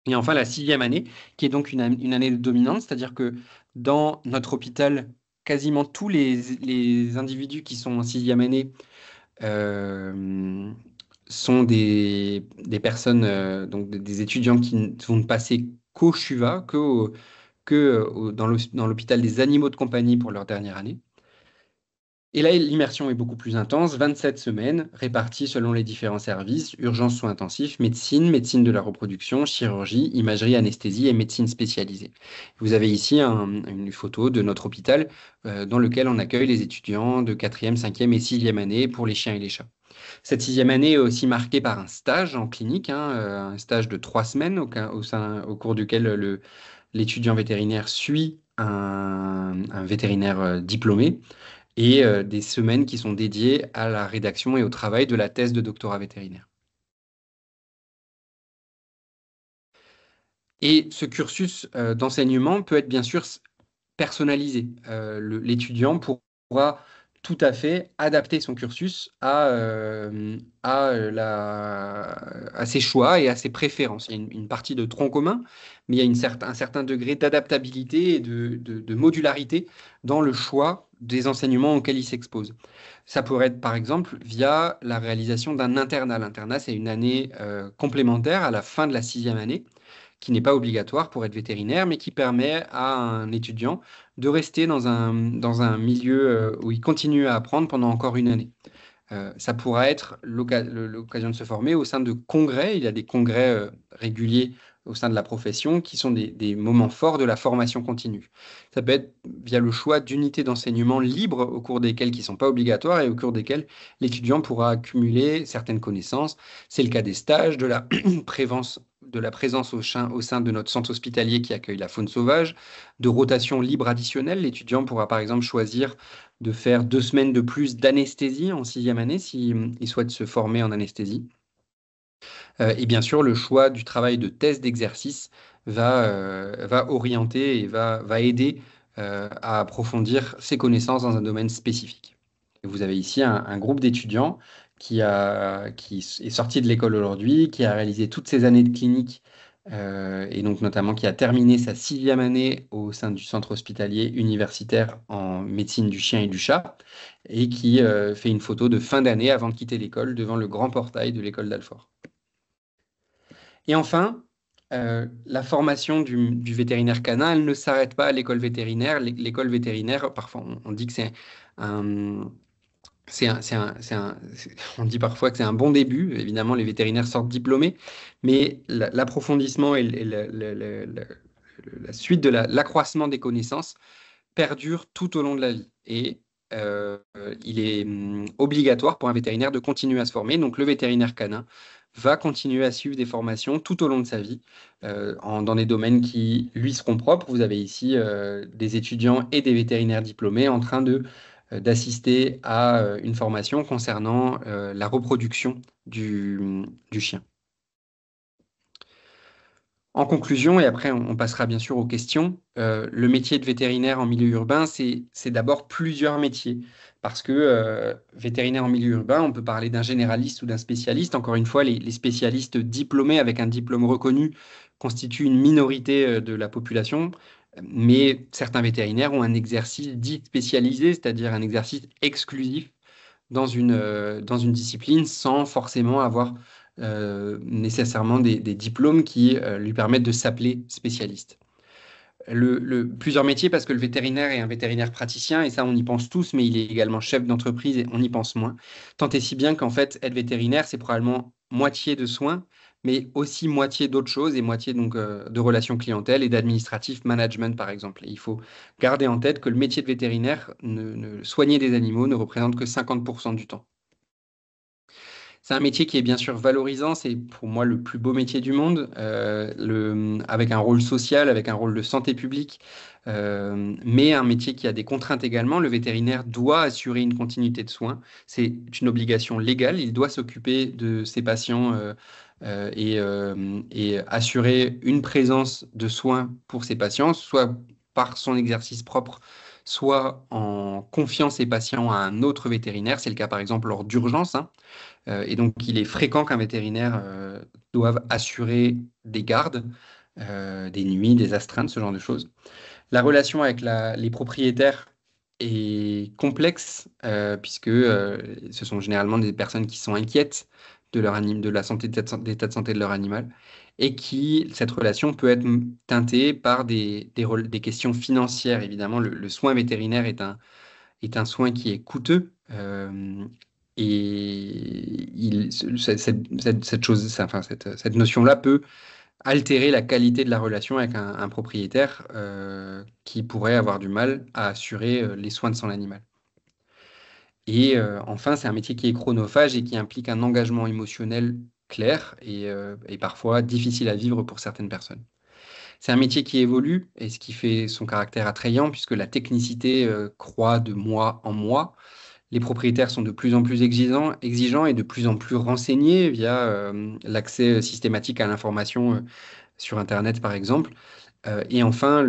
Et enfin, la 6e année, qui est donc une année de dominante, c'est-à-dire que dans notre hôpital, quasiment tous les individus qui sont en 6e année sont des personnes, donc des étudiants qui ne vont passer qu'au CHUVA, dans l'hôpital des animaux de compagnie pour leur dernière année. Et là, l'immersion est beaucoup plus intense, 27 semaines réparties selon les différents services, urgences, soins intensifs, médecine, médecine de la reproduction, chirurgie, imagerie, anesthésie et médecine spécialisée. Vous avez ici une photo de notre hôpital dans lequel on accueille les étudiants de 4e, 5e et 6e année pour les chiens et les chats. Cette 6e année est aussi marquée par un stage en clinique, un stage de 3 semaines au cours duquel l'étudiant vétérinaire suit un vétérinaire diplômé et des semaines qui sont dédiées à la rédaction et au travail de la thèse de doctorat vétérinaire. Et ce cursus d'enseignement peut être bien sûr personnalisé. L'étudiant pourra tout à fait adapter son cursus à ses choix et à ses préférences. Il y a une partie de tronc commun, mais il y a un certain degré d'adaptabilité et de modularité dans le choix des enseignements auxquels il s'expose. Ça pourrait être par exemple via la réalisation d'un internat. L'internat, c'est une année complémentaire à la fin de la 6e année, qui n'est pas obligatoire pour être vétérinaire, mais qui permet à un étudiant de rester dans un milieu où il continue à apprendre pendant encore une année. Ça pourra être l'occasion de se former au sein de congrès. Il y a des congrès réguliers au sein de la profession qui sont des moments forts de la formation continue. Ça peut être via le choix d'unités d'enseignement libres au cours desquelles qui ne sont pas obligatoires et au cours desquelles l'étudiant pourra accumuler certaines connaissances. C'est le cas des stages, de la présence au sein de notre centre hospitalier qui accueille la faune sauvage, de rotation libre additionnelle. L'étudiant pourra par exemple choisir de faire 2 semaines de plus d'anesthésie en 6e année s'il souhaite se former en anesthésie. Et bien sûr, le choix du travail de thèse d'exercice va orienter et va aider à approfondir ses connaissances dans un domaine spécifique. Et vous avez ici un groupe d'étudiants qui est sorti de l'école aujourd'hui, qui a réalisé toutes ses années de clinique et donc notamment qui a terminé sa 6e année au sein du centre hospitalier universitaire en médecine du chien et du chat et qui fait une photo de fin d'année avant de quitter l'école devant le grand portail de l'école d'Alfort. Et enfin, la formation du vétérinaire canin, elle ne s'arrête pas à l'école vétérinaire. L'école vétérinaire, parfois, on dit que un, on dit parfois que c'est un bon début. Évidemment, les vétérinaires sortent diplômés, mais l'approfondissement et la suite de l'accroissement des connaissances perdure tout au long de la vie. Et il est obligatoire pour un vétérinaire de continuer à se former. Donc, le vétérinaire canin va continuer à suivre des formations tout au long de sa vie dans des domaines qui lui seront propres. Vous avez ici des étudiants et des vétérinaires diplômés en train d'assister à une formation concernant la reproduction du chien. En conclusion, et après on passera bien sûr aux questions, le métier de vétérinaire en milieu urbain, c'est d'abord plusieurs métiers. Parce que vétérinaire en milieu urbain, on peut parler d'un généraliste ou d'un spécialiste. Encore une fois, les spécialistes diplômés avec un diplôme reconnu constituent une minorité de la population. Mais certains vétérinaires ont un exercice dit spécialisé, c'est-à-dire un exercice exclusif dans une discipline sans forcément avoir nécessairement des diplômes qui lui permettent de s'appeler spécialiste. Plusieurs métiers parce que le vétérinaire est un vétérinaire praticien et ça on y pense tous, mais il est également chef d'entreprise et on y pense moins. Tant et si bien qu'en fait être vétérinaire c'est probablement moitié de soins, mais aussi moitié d'autres choses et moitié donc de relations clientèle et d'administratif management par exemple. Et il faut garder en tête que le métier de vétérinaire, soigner des animaux ne représente que 50% du temps. C'est un métier qui est bien sûr valorisant, c'est pour moi le plus beau métier du monde, avec un rôle social, avec un rôle de santé publique, mais un métier qui a des contraintes également. Le vétérinaire doit assurer une continuité de soins, c'est une obligation légale, il doit s'occuper de ses patients et assurer une présence de soins pour ses patients, soit par son exercice propre, soit en confiant ses patients à un autre vétérinaire. C'est le cas par exemple lors d'urgences, hein. Et donc, il est fréquent qu'un vétérinaire doive assurer des gardes, des nuits, des astreintes, ce genre de choses. La relation avec les propriétaires est complexe, puisque ce sont généralement des personnes qui sont inquiètes de la santé, de l'état de santé de leur animal, et cette relation peut être teintée par des questions financières. Évidemment, le soin vétérinaire est un soin qui est coûteux. Et cette chose, enfin, cette notion-là peut altérer la qualité de la relation avec un propriétaire qui pourrait avoir du mal à assurer les soins de son animal. Et enfin, c'est un métier qui est chronophage et qui implique un engagement émotionnel clair et parfois difficile à vivre pour certaines personnes. C'est un métier qui évolue et ce qui fait son caractère attrayant puisque la technicité croît de mois en mois. Les propriétaires sont de plus en plus exigeants et de plus en plus renseignés via l'accès systématique à l'information sur Internet, par exemple. Et enfin,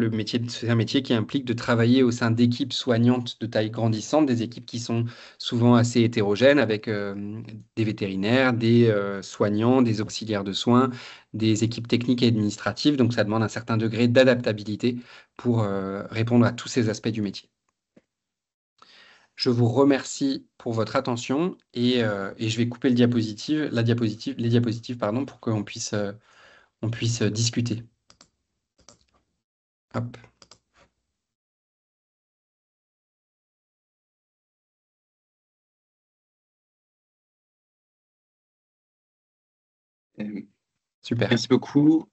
c'est un métier qui implique de travailler au sein d'équipes soignantes de taille grandissante, des équipes qui sont souvent assez hétérogènes, avec des vétérinaires, des soignants, des auxiliaires de soins, des équipes techniques et administratives. Donc, ça demande un certain degré d'adaptabilité pour répondre à tous ces aspects du métier. Je vous remercie pour votre attention et je vais couper les diapositives, pardon, pour qu'on puisse, on puisse discuter. Hop. Super. Merci beaucoup.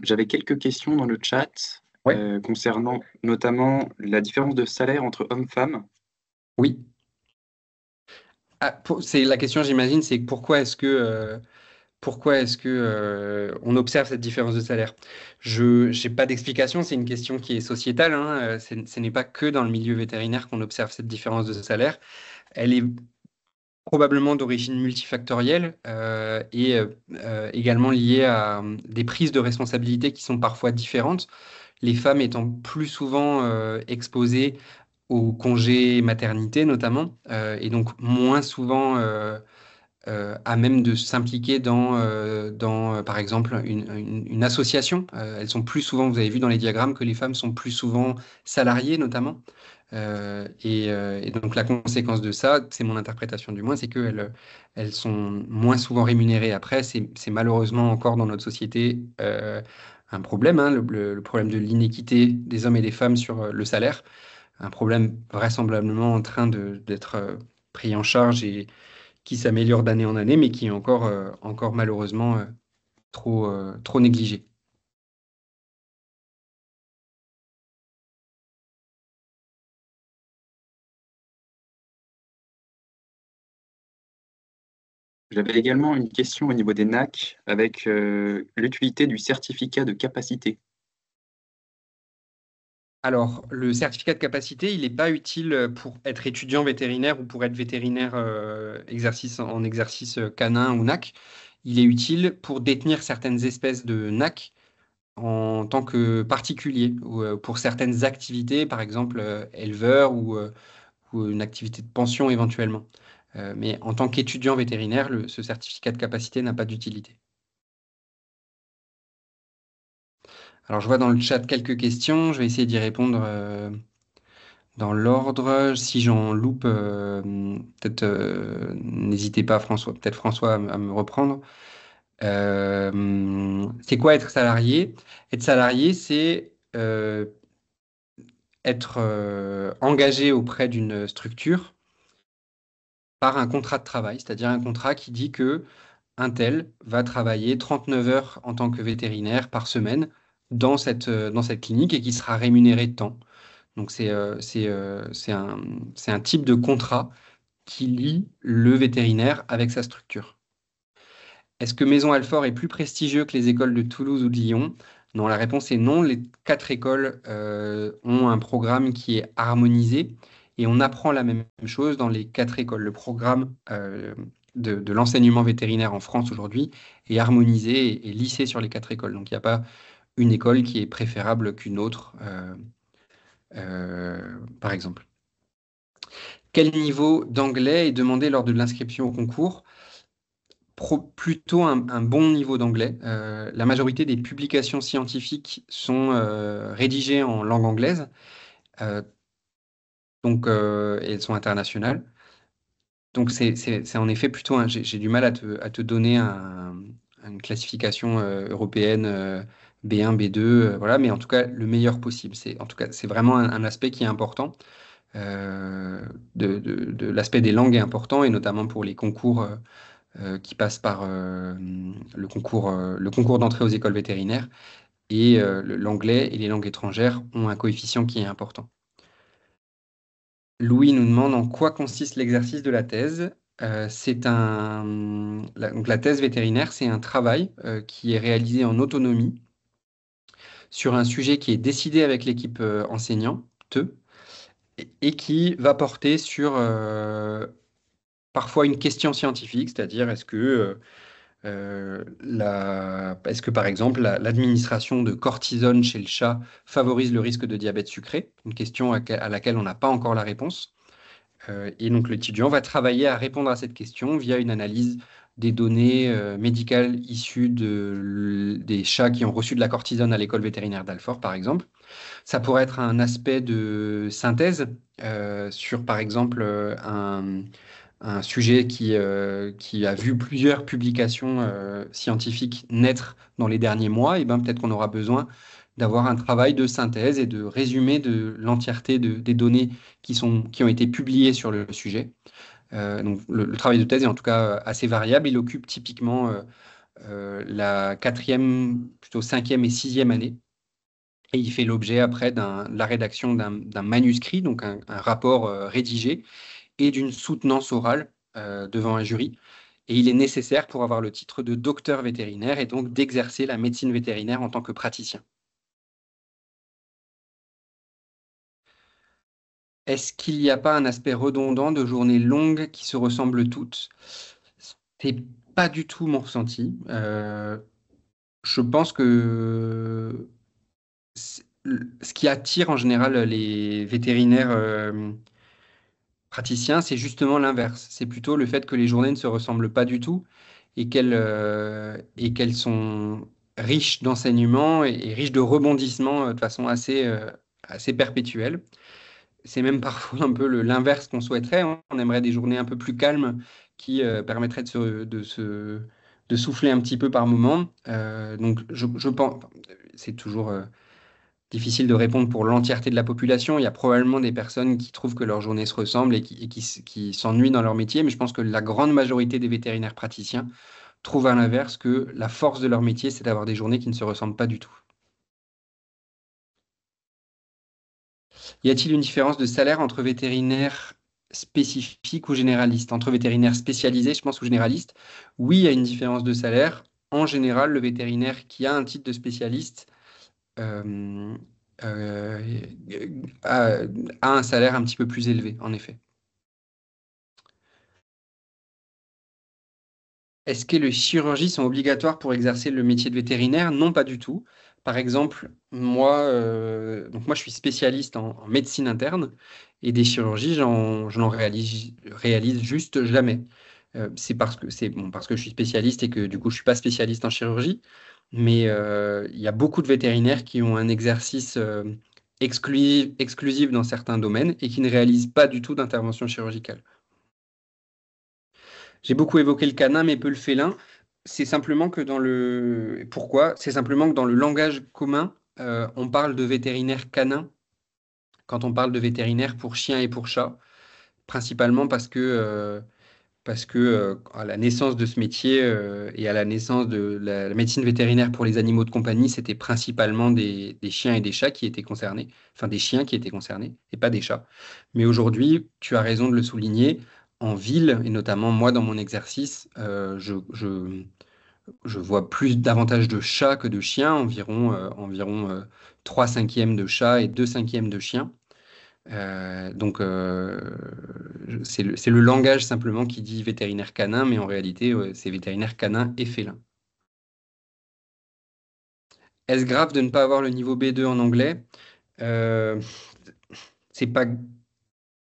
J'avais quelques questions dans le chat Ouais. concernant notamment la différence de salaire entre hommes-femmes. Oui. C'est la question, j'imagine, c'est pourquoi est-ce que on observe cette différence de salaire? Je n'ai pas d'explication, c'est une question qui est sociétale, hein, ce n'est pas que dans le milieu vétérinaire qu'on observe cette différence de salaire. Elle est probablement d'origine multifactorielle et également liée à des prises de responsabilité qui sont parfois différentes. Les femmes étant plus souvent exposées au congé maternité notamment, et donc moins souvent à même de s'impliquer par exemple, une association. Elles sont plus souvent, vous avez vu dans les diagrammes, que les femmes sont plus souvent salariées notamment. Et donc la conséquence de ça, c'est mon interprétation du moins, c'est qu'elles sont moins souvent rémunérées après. C'est malheureusement encore dans notre société un problème, hein, le problème de l'inéquité des hommes et des femmes sur le salaire, un problème vraisemblablement en train d'être pris en charge et qui s'améliore d'année en année, mais qui est encore malheureusement trop négligé. J'avais également une question au niveau des NAC avec l'utilité du certificat de capacité. Alors, le certificat de capacité, il n'est pas utile pour être étudiant vétérinaire ou pour être vétérinaire en exercice canin ou NAC. Il est utile pour détenir certaines espèces de NAC en tant que particulier ou pour certaines activités, par exemple éleveur ou une activité de pension éventuellement. Mais en tant qu'étudiant vétérinaire, ce certificat de capacité n'a pas d'utilité. Alors, je vois dans le chat quelques questions. Je vais essayer d'y répondre dans l'ordre. Si j'en loupe, peut-être n'hésitez pas, François, peut-être François à me reprendre. C'est quoi être salarié? Être salarié, c'est être engagé auprès d'une structure par un contrat de travail, c'est-à-dire un contrat qui dit que un tel va travailler 39 heures en tant que vétérinaire par semaine dans cette clinique et qui sera rémunéré de temps. Donc c'est un type de contrat qui lie le vétérinaire avec sa structure. Est-ce que Maison Alfort est plus prestigieux que les écoles de Toulouse ou de Lyon? Non, la réponse est non. Les quatre écoles ont un programme qui est harmonisé et on apprend la même chose dans les quatre écoles. Le programme de l'enseignement vétérinaire en France aujourd'hui est harmonisé et lissé sur les quatre écoles. Donc il n'y a pas une école qui est préférable qu'une autre, par exemple. Quel niveau d'anglais est demandé lors de l'inscription au concours? Plutôt un bon niveau d'anglais. La majorité des publications scientifiques sont rédigées en langue anglaise, euh, et elles sont internationales. Donc c'est en effet plutôt, j'ai du mal à te donner une classification européenne B1, B2, voilà, mais en tout cas le meilleur possible. En tout cas, c'est vraiment un aspect qui est important. L'aspect des langues est important, et notamment pour les concours qui passent par le concours d'entrée aux écoles vétérinaires. Et l'anglais et les langues étrangères ont un coefficient qui est important. Louis nous demande en quoi consiste l'exercice de la thèse. Donc la thèse vétérinaire, c'est un travail qui est réalisé en autonomie sur un sujet qui est décidé avec l'équipe enseignante et qui va porter sur parfois une question scientifique, c'est-à-dire est-ce que, par exemple, l'administration de cortisone chez le chat favorise le risque de diabète sucré? Une question à laquelle on n'a pas encore la réponse. Et donc, l'étudiant va travailler à répondre à cette question via une analyse des données médicales issues des chats qui ont reçu de la cortisone à l'école vétérinaire d'Alfort, par exemple. Ça pourrait être un aspect de synthèse sur, par exemple, un sujet qui a vu plusieurs publications scientifiques naître dans les derniers mois. Et ben, peut-être qu'on aura besoin d'avoir un travail de synthèse et de résumé de l'entièreté des données qui ont été publiées sur le sujet. Donc, le travail de thèse est en tout cas assez variable. Il occupe typiquement la quatrième, plutôt cinquième et sixième année. Et il fait l'objet après de la rédaction d'un manuscrit, donc un rapport rédigé, et d'une soutenance orale devant un jury. Et il est nécessaire pour avoir le titre de docteur vétérinaire et donc d'exercer la médecine vétérinaire en tant que praticien. Est-ce qu'il n'y a pas un aspect redondant de journées longues qui se ressemblent toutes? C'est pas du tout mon ressenti. Je pense que ce qui attire en général les vétérinaires praticiens, c'est justement l'inverse. C'est plutôt le fait que les journées ne se ressemblent pas du tout et qu'elles sont riches d'enseignements et riches de rebondissements de façon assez perpétuelle. C'est même parfois un peu l'inverse qu'on souhaiterait, hein. On aimerait des journées un peu plus calmes qui permettraient de souffler un petit peu par moment. Donc, je pense, c'est toujours difficile de répondre pour l'entièreté de la population. Il y a probablement des personnes qui trouvent que leurs journées se ressemblent et qui s'ennuient dans leur métier, mais je pense que la grande majorité des vétérinaires praticiens trouvent à l'inverse que la force de leur métier, c'est d'avoir des journées qui ne se ressemblent pas du tout. Y a-t-il une différence de salaire entre vétérinaires spécifiques ou généralistes? Entre vétérinaires spécialisés, je pense, ou généralistes? Oui, il y a une différence de salaire. En général, le vétérinaire qui a un titre de spécialiste euh, euh, a, a un salaire un petit peu plus élevé, en effet. Est-ce que les chirurgies sont obligatoires pour exercer le métier de vétérinaire? Non, pas du tout. Par exemple, moi, je suis spécialiste en médecine interne et des chirurgies, je n'en réalise juste jamais. C'est parce que je suis spécialiste et que du coup, je suis pas spécialiste en chirurgie, mais il y a beaucoup de vétérinaires qui ont un exercice exclusif dans certains domaines et qui ne réalisent pas du tout d'intervention chirurgicale. J'ai beaucoup évoqué le canin, mais peu le félin. C'est simplement que dans le... Pourquoi? C'est simplement que dans le langage commun, on parle de vétérinaire canin quand on parle de vétérinaire pour chien et pour chat, principalement parce que à la naissance de ce métier et à la naissance de la médecine vétérinaire pour les animaux de compagnie, c'était principalement des chiens et des chats qui étaient concernés, enfin des chiens qui étaient concernés et pas des chats. Mais aujourd'hui, tu as raison de le souligner, en ville, et notamment moi dans mon exercice, je vois davantage de chats que de chiens, environ 3 cinquièmes de chats et 2 cinquièmes de chiens. Donc, c'est le langage simplement qui dit vétérinaire canin, mais en réalité, c'est vétérinaire canin et félin. Est-ce grave de ne pas avoir le niveau B2 en anglais? Euh, c'est pas,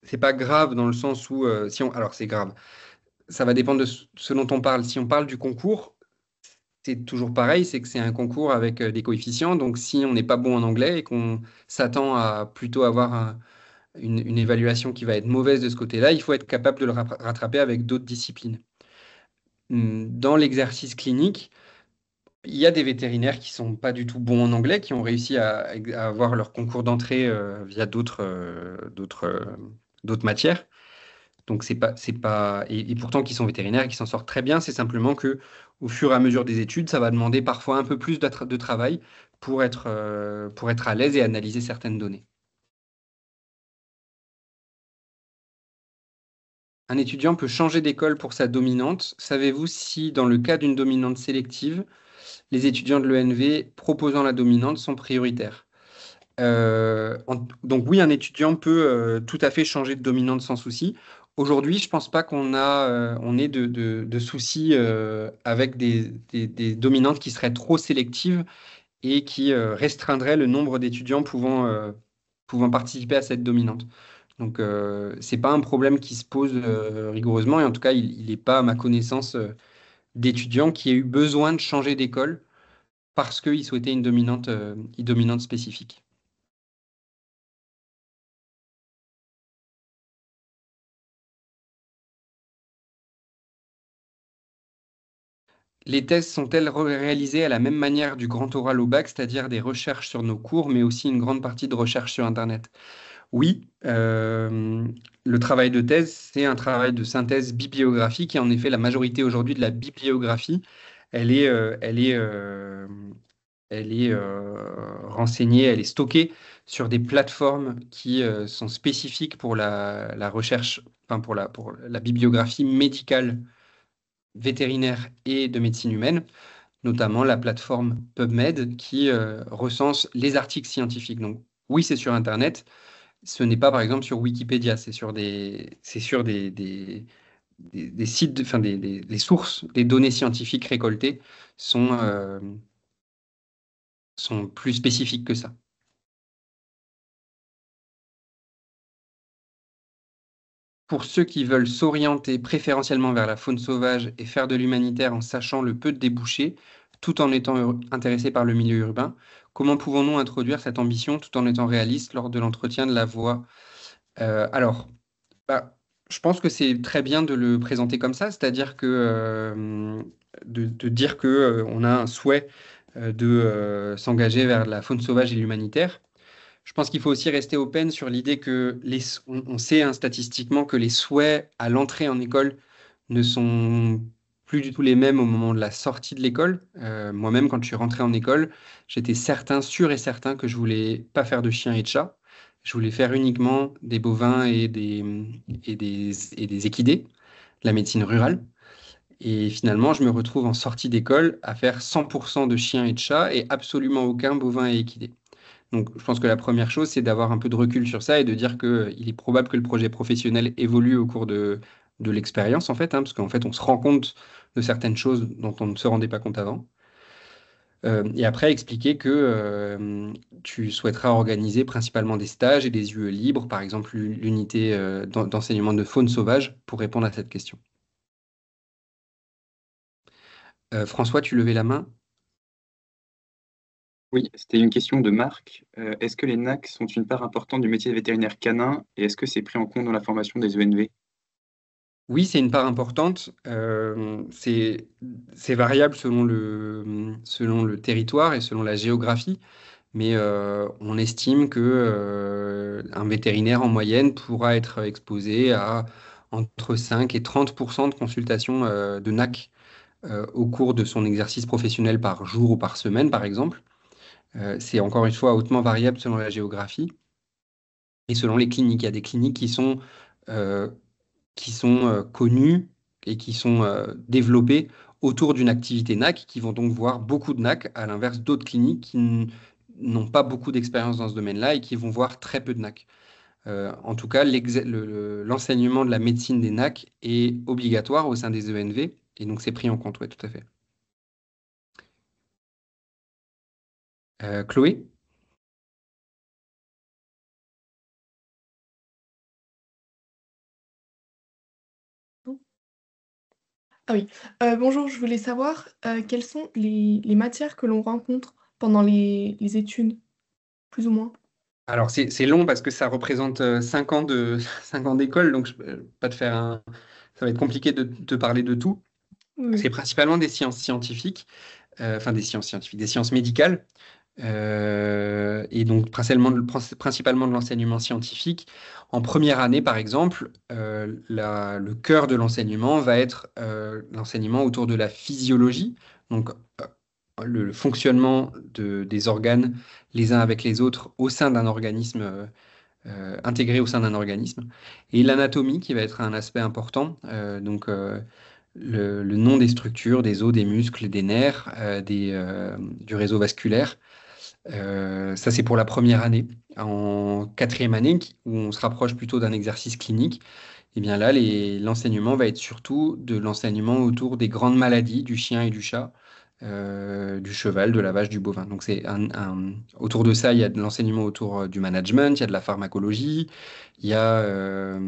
c'est pas grave dans le sens où, alors c'est grave. Ça va dépendre de ce dont on parle. Si on parle du concours, c'est toujours pareil, c'est que c'est un concours avec des coefficients. Donc, si on n'est pas bon en anglais et qu'on s'attend à plutôt avoir une évaluation qui va être mauvaise de ce côté-là, il faut être capable de le rattraper avec d'autres disciplines. Dans l'exercice clinique, il y a des vétérinaires qui sont pas du tout bons en anglais, qui ont réussi à avoir leur concours d'entrée via d'autres matières. Donc et pourtant qui sont vétérinaires et qui s'en sortent très bien. C'est simplement que au fur et à mesure des études, ça va demander parfois un peu plus de travail pour être à l'aise et analyser certaines données. Un étudiant peut changer d'école pour sa dominante. Savez-vous si, dans le cas d'une dominante sélective, les étudiants de l'ENV proposant la dominante sont prioritaires? Donc oui, un étudiant peut tout à fait changer de dominante sans souci. Aujourd'hui, je pense pas on ait de soucis avec des dominantes qui seraient trop sélectives et qui restreindraient le nombre d'étudiants pouvant participer à cette dominante. Donc, c'est pas un problème qui se pose rigoureusement, et en tout cas, il n'est pas, à ma connaissance, d'étudiants qui aient eu besoin de changer d'école parce qu'ils souhaitaient une dominante spécifique. Les thèses sont-elles réalisées à la même manière du grand oral au bac, c'est-à-dire des recherches sur nos cours, mais aussi une grande partie de recherche sur Internet? Oui, le travail de thèse, c'est un travail de synthèse bibliographique et en effet, la majorité aujourd'hui de la bibliographie, elle est, euh, elle est, euh, elle est renseignée, elle est stockée sur des plateformes qui sont spécifiques pour la recherche, enfin pour la bibliographie médicale, vétérinaire et de médecine humaine, notamment la plateforme PubMed qui recense les articles scientifiques. Donc oui, c'est sur Internet. ce n'est pas par exemple sur Wikipédia, c'est sur des sites, enfin les sources, les données scientifiques récoltées sont plus spécifiques que ça. Pour ceux qui veulent s'orienter préférentiellement vers la faune sauvage et faire de l'humanitaire en sachant le peu de débouchés, tout en étant intéressés par le milieu urbain, comment pouvons-nous introduire cette ambition tout en étant réalistes lors de l'entretien de la voie? Alors, bah, je pense que c'est très bien de le présenter comme ça, c'est-à-dire que de dire que on a un souhait de s'engager vers la faune sauvage et l'humanitaire. Je pense qu'il faut aussi rester open sur l'idée que on sait hein, statistiquement que les souhaits à l'entrée en école ne sont plus du tout les mêmes au moment de la sortie de l'école. Moi-même, quand je suis rentré en école, j'étais sûr et certain que je voulais pas faire de chiens et de chats. Je voulais faire uniquement des bovins et des équidés, la médecine rurale. Et finalement, je me retrouve en sortie d'école à faire 100% de chiens et de chats et absolument aucun bovin et équidé. Donc, je pense que la première chose, c'est d'avoir un peu de recul sur ça et de dire qu'il est probable que le projet professionnel évolue au cours de l'expérience, en fait, hein, parce qu'en fait, on se rend compte de certaines choses dont on ne se rendait pas compte avant. Et après, expliquer que tu souhaiteras organiser principalement des stages et des UE libres, par exemple l'unité d'enseignement de faune sauvage, pour répondre à cette question. François, tu levais la main? Oui, c'était une question de Marc. Est-ce que les NAC sont une part importante du métier de vétérinaire canin et est-ce que c'est pris en compte dans la formation des ENV? Oui, c'est une part importante. C'est variable selon le territoire et selon la géographie, mais on estime que un vétérinaire en moyenne pourra être exposé à entre 5 et 30% de consultations de NAC au cours de son exercice professionnel par jour ou par semaine, par exemple. C'est encore une fois hautement variable selon la géographie et selon les cliniques. Il y a des cliniques euh, qui sont connues et qui sont développées autour d'une activité NAC, qui vont donc voir beaucoup de NAC, à l'inverse d'autres cliniques qui n'ont pas beaucoup d'expérience dans ce domaine-là et qui vont voir très peu de NAC. En tout cas, l'enseignement de la médecine des NAC est obligatoire au sein des ENV, et donc c'est pris en compte, oui, tout à fait. Chloé? Ah oui. Bonjour, je voulais savoir quelles sont les matières que l'on rencontre pendant les études, plus ou moins. Alors, c'est long parce que ça représente 5 ans 5 ans d'école, donc je peux pas te faire ça va être compliqué de te parler de tout. Oui. C'est principalement des sciences scientifiques, enfin des sciences médicales, et donc principalement de l'enseignement scientifique. En première année, par exemple, le cœur de l'enseignement va être l'enseignement autour de la physiologie, donc le fonctionnement des organes les uns avec les autres au sein d'un organisme, intégré au sein d'un organisme, et l'anatomie qui va être un aspect important, le nom des structures, des os, des muscles, des nerfs, du réseau vasculaire. Ça, c'est pour la première année. En quatrième année, où on se rapproche plutôt d'un exercice clinique, et bien là, l'enseignement va être surtout de l'enseignement autour des grandes maladies du chien et du chat, du cheval, de la vache, du bovin. Donc autour de ça, il y a de l'enseignement autour du management, il y a de la pharmacologie, il y a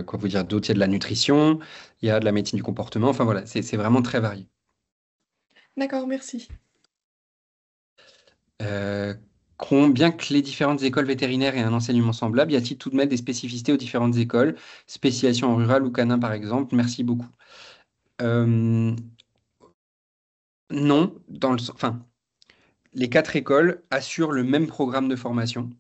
quoi vous dire d'autre, il y a de la nutrition, il y a de la médecine du comportement. Enfin voilà, c'est vraiment très varié. D'accord, merci. Euh, Bien que les différentes écoles vétérinaires aient un enseignement semblable, y a-t-il tout de même des spécificités aux différentes écoles, spécialisation en rural ou canin par exemple? Merci beaucoup. Euh, non, enfin, les 4 écoles assurent le même programme de formation.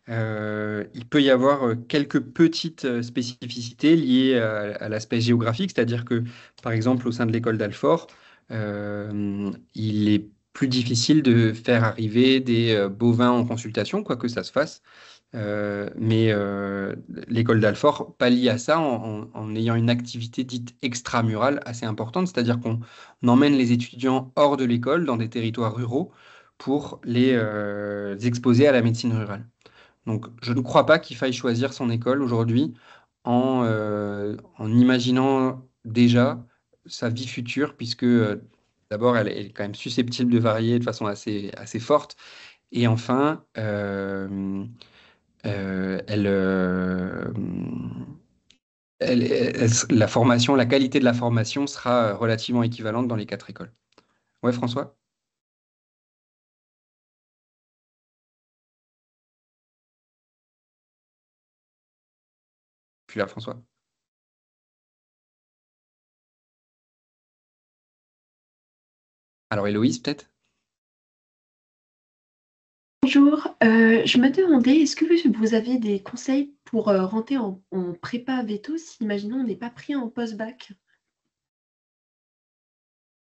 Il peut y avoir quelques petites spécificités liées à l'aspect géographique, c'est-à-dire que, par exemple, au sein de l'école d'Alfort, il est plus difficile de faire arriver des bovins en consultation, quoi que ça se fasse. Mais l'école d'Alfort pallie à ça en ayant une activité dite extramurale assez importante, c'est-à-dire qu'on emmène les étudiants hors de l'école, dans des territoires ruraux, pour les exposer à la médecine rurale. Donc, je ne crois pas qu'il faille choisir son école aujourd'hui en imaginant déjà sa vie future, puisque d'abord, elle est quand même susceptible de varier de façon assez forte. Et enfin, elle, la formation, la qualité de la formation sera relativement équivalente dans les quatre écoles. Ouais, François? Puis là, François. Alors, Héloïse, peut-être? Bonjour, je me demandais, est-ce que vous avez des conseils pour rentrer en prépa veto si, imaginons, on n'est pas pris en post-bac?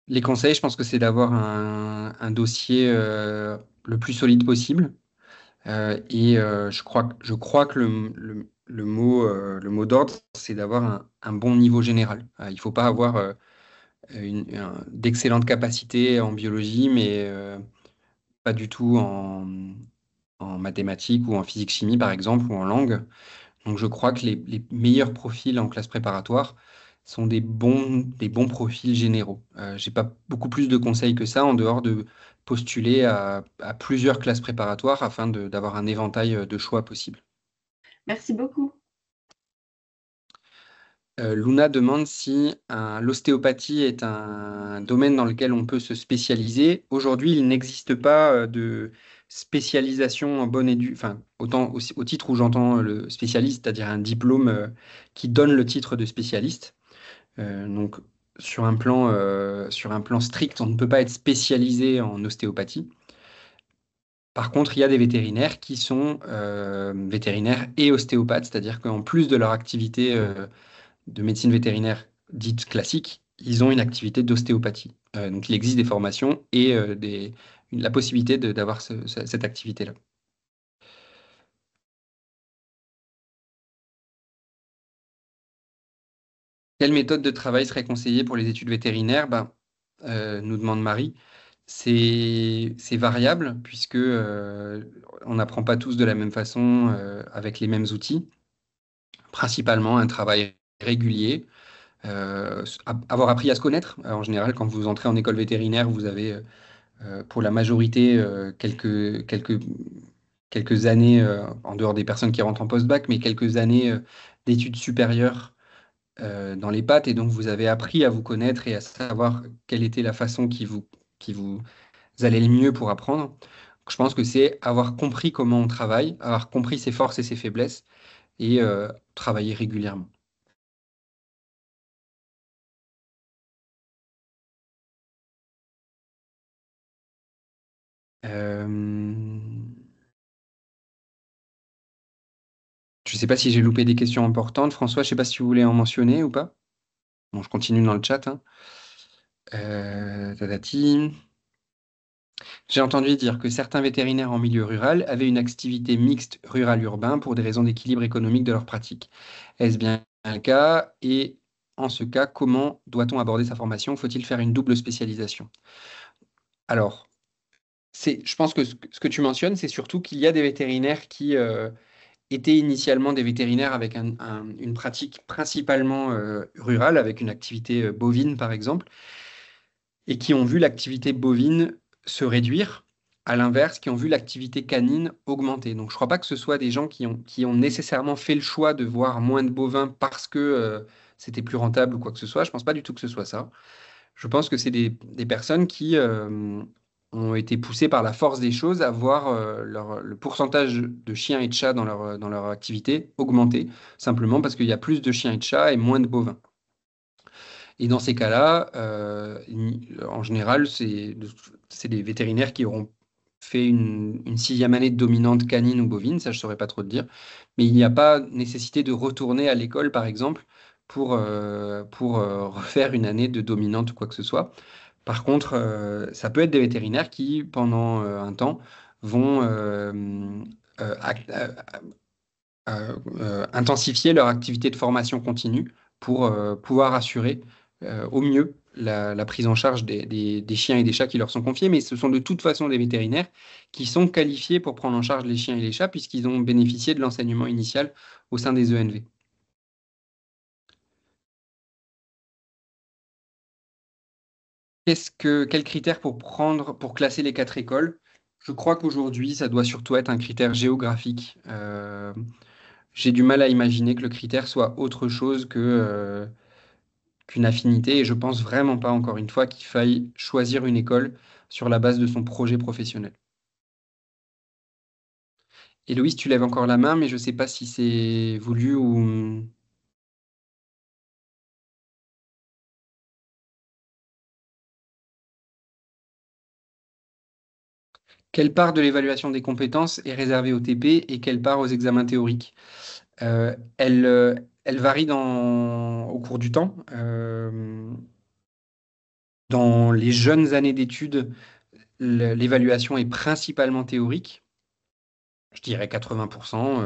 Les conseils, je pense que c'est d'avoir un dossier le plus solide possible. Je crois que le mot d'ordre, c'est d'avoir un bon niveau général. Il ne faut pas avoir d'excellentes capacités en biologie, mais pas du tout en mathématiques ou en physique-chimie, par exemple, ou en langue. Donc, je crois que les meilleurs profils en classe préparatoire sont des bons profils généraux. J'ai pas beaucoup plus de conseils que ça, en dehors de postuler à plusieurs classes préparatoires afin d'avoir un éventail de choix possible. Merci beaucoup. Luna demande si l'ostéopathie est un domaine dans lequel on peut se spécialiser. Aujourd'hui, il n'existe pas de spécialisation en bonne enfin, autant au titre où j'entends le spécialiste, c'est-à-dire un diplôme qui donne le titre de spécialiste. Donc, sur un plan strict, on ne peut pas être spécialisé en ostéopathie. Par contre, il y a des vétérinaires qui sont vétérinaires et ostéopathes, c'est-à-dire qu'en plus de leur activité de médecine vétérinaire dite classique, ils ont une activité d'ostéopathie. Donc, il existe des formations et la possibilité d'avoir cette activité-là. Quelle méthode de travail serait conseillée pour les études vétérinaires? Nous demande Marie. C'est variable puisque on n'apprend pas tous de la même façon avec les mêmes outils. Principalement un travail régulier, avoir appris à se connaître. En général, quand vous entrez en école vétérinaire, vous avez pour la majorité quelques années, en dehors des personnes qui rentrent en post-bac, mais quelques années d'études supérieures dans les pattes. Et donc, vous avez appris à vous connaître et à savoir quelle était la façon qui vous allait le mieux pour apprendre. Je pense que c'est avoir compris comment on travaille, avoir compris ses forces et ses faiblesses et travailler régulièrement. Je ne sais pas si j'ai loupé des questions importantes. François, je ne sais pas si vous voulez en mentionner ou pas. Bon, je continue dans le chat, hein. Tatati. J'ai entendu dire que certains vétérinaires en milieu rural avaient une activité mixte rural-urbain pour des raisons d'équilibre économique de leur pratique. Est-ce bien le cas? Et en ce cas, comment doit-on aborder sa formation? Faut-il faire une double spécialisation? Alors, je pense que ce que tu mentionnes, c'est surtout qu'il y a des vétérinaires qui étaient initialement des vétérinaires avec une pratique principalement rurale, avec une activité bovine par exemple, et qui ont vu l'activité bovine se réduire, à l'inverse, qui ont vu l'activité canine augmenter. Donc je ne crois pas que ce soit des gens qui ont nécessairement fait le choix de voir moins de bovins parce que c'était plus rentable ou quoi que ce soit. Je ne pense pas du tout que ce soit ça. Je pense que c'est des personnes qui ont été poussées par la force des choses à voir le pourcentage de chiens et de chats dans leur activité augmenter, simplement parce qu'il y a plus de chiens et de chats et moins de bovins. Et dans ces cas-là, en général, c'est des vétérinaires qui auront fait une sixième année de dominante canine ou bovine, ça je ne saurais pas trop te dire, mais il n'y a pas nécessité de retourner à l'école, par exemple, pour refaire une année de dominante ou quoi que ce soit. Par contre, ça peut être des vétérinaires qui, pendant un temps, vont intensifier leur activité de formation continue pour pouvoir assurer au mieux la prise en charge des chiens et des chats qui leur sont confiés, mais ce sont de toute façon des vétérinaires qui sont qualifiés pour prendre en charge les chiens et les chats puisqu'ils ont bénéficié de l'enseignement initial au sein des ENV. Quels critères pour classer les 4 écoles? Je crois qu'aujourd'hui, ça doit surtout être un critère géographique. J'ai du mal à imaginer que le critère soit autre chose qu'une affinité, et je pense vraiment pas, encore une fois, qu'il faille choisir une école sur la base de son projet professionnel. Héloïse, tu lèves encore la main, mais je ne sais pas si c'est voulu ou... Quelle part de l'évaluation des compétences est réservée au TP et quelle part aux examens théoriques? Elle varie au cours du temps. Dans les jeunes années d'études, l'évaluation est principalement théorique. Je dirais 80%,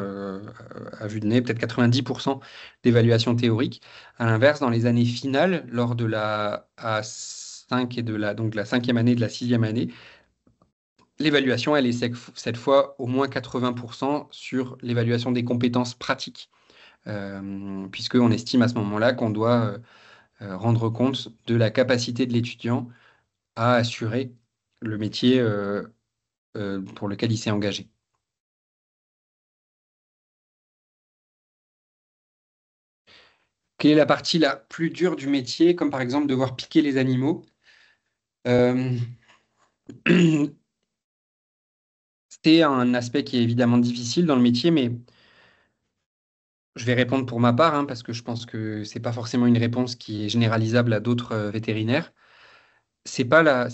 à vue de nez, peut-être 90% d'évaluation théorique. À l'inverse, dans les années finales, lors de la A5 et donc de la 5e année et de la 6e année, l'évaluation, elle est cette fois au moins 80% sur l'évaluation des compétences pratiques, puisqu'on estime à ce moment-là qu'on doit rendre compte de la capacité de l'étudiant à assurer le métier pour lequel il s'est engagé. Quelle est la partie la plus dure du métier, comme par exemple devoir piquer les animaux? C'est un aspect qui est évidemment difficile dans le métier, mais je vais répondre pour ma part, hein, parce que je pense que ce n'est pas forcément une réponse qui est généralisable à d'autres vétérinaires. C'est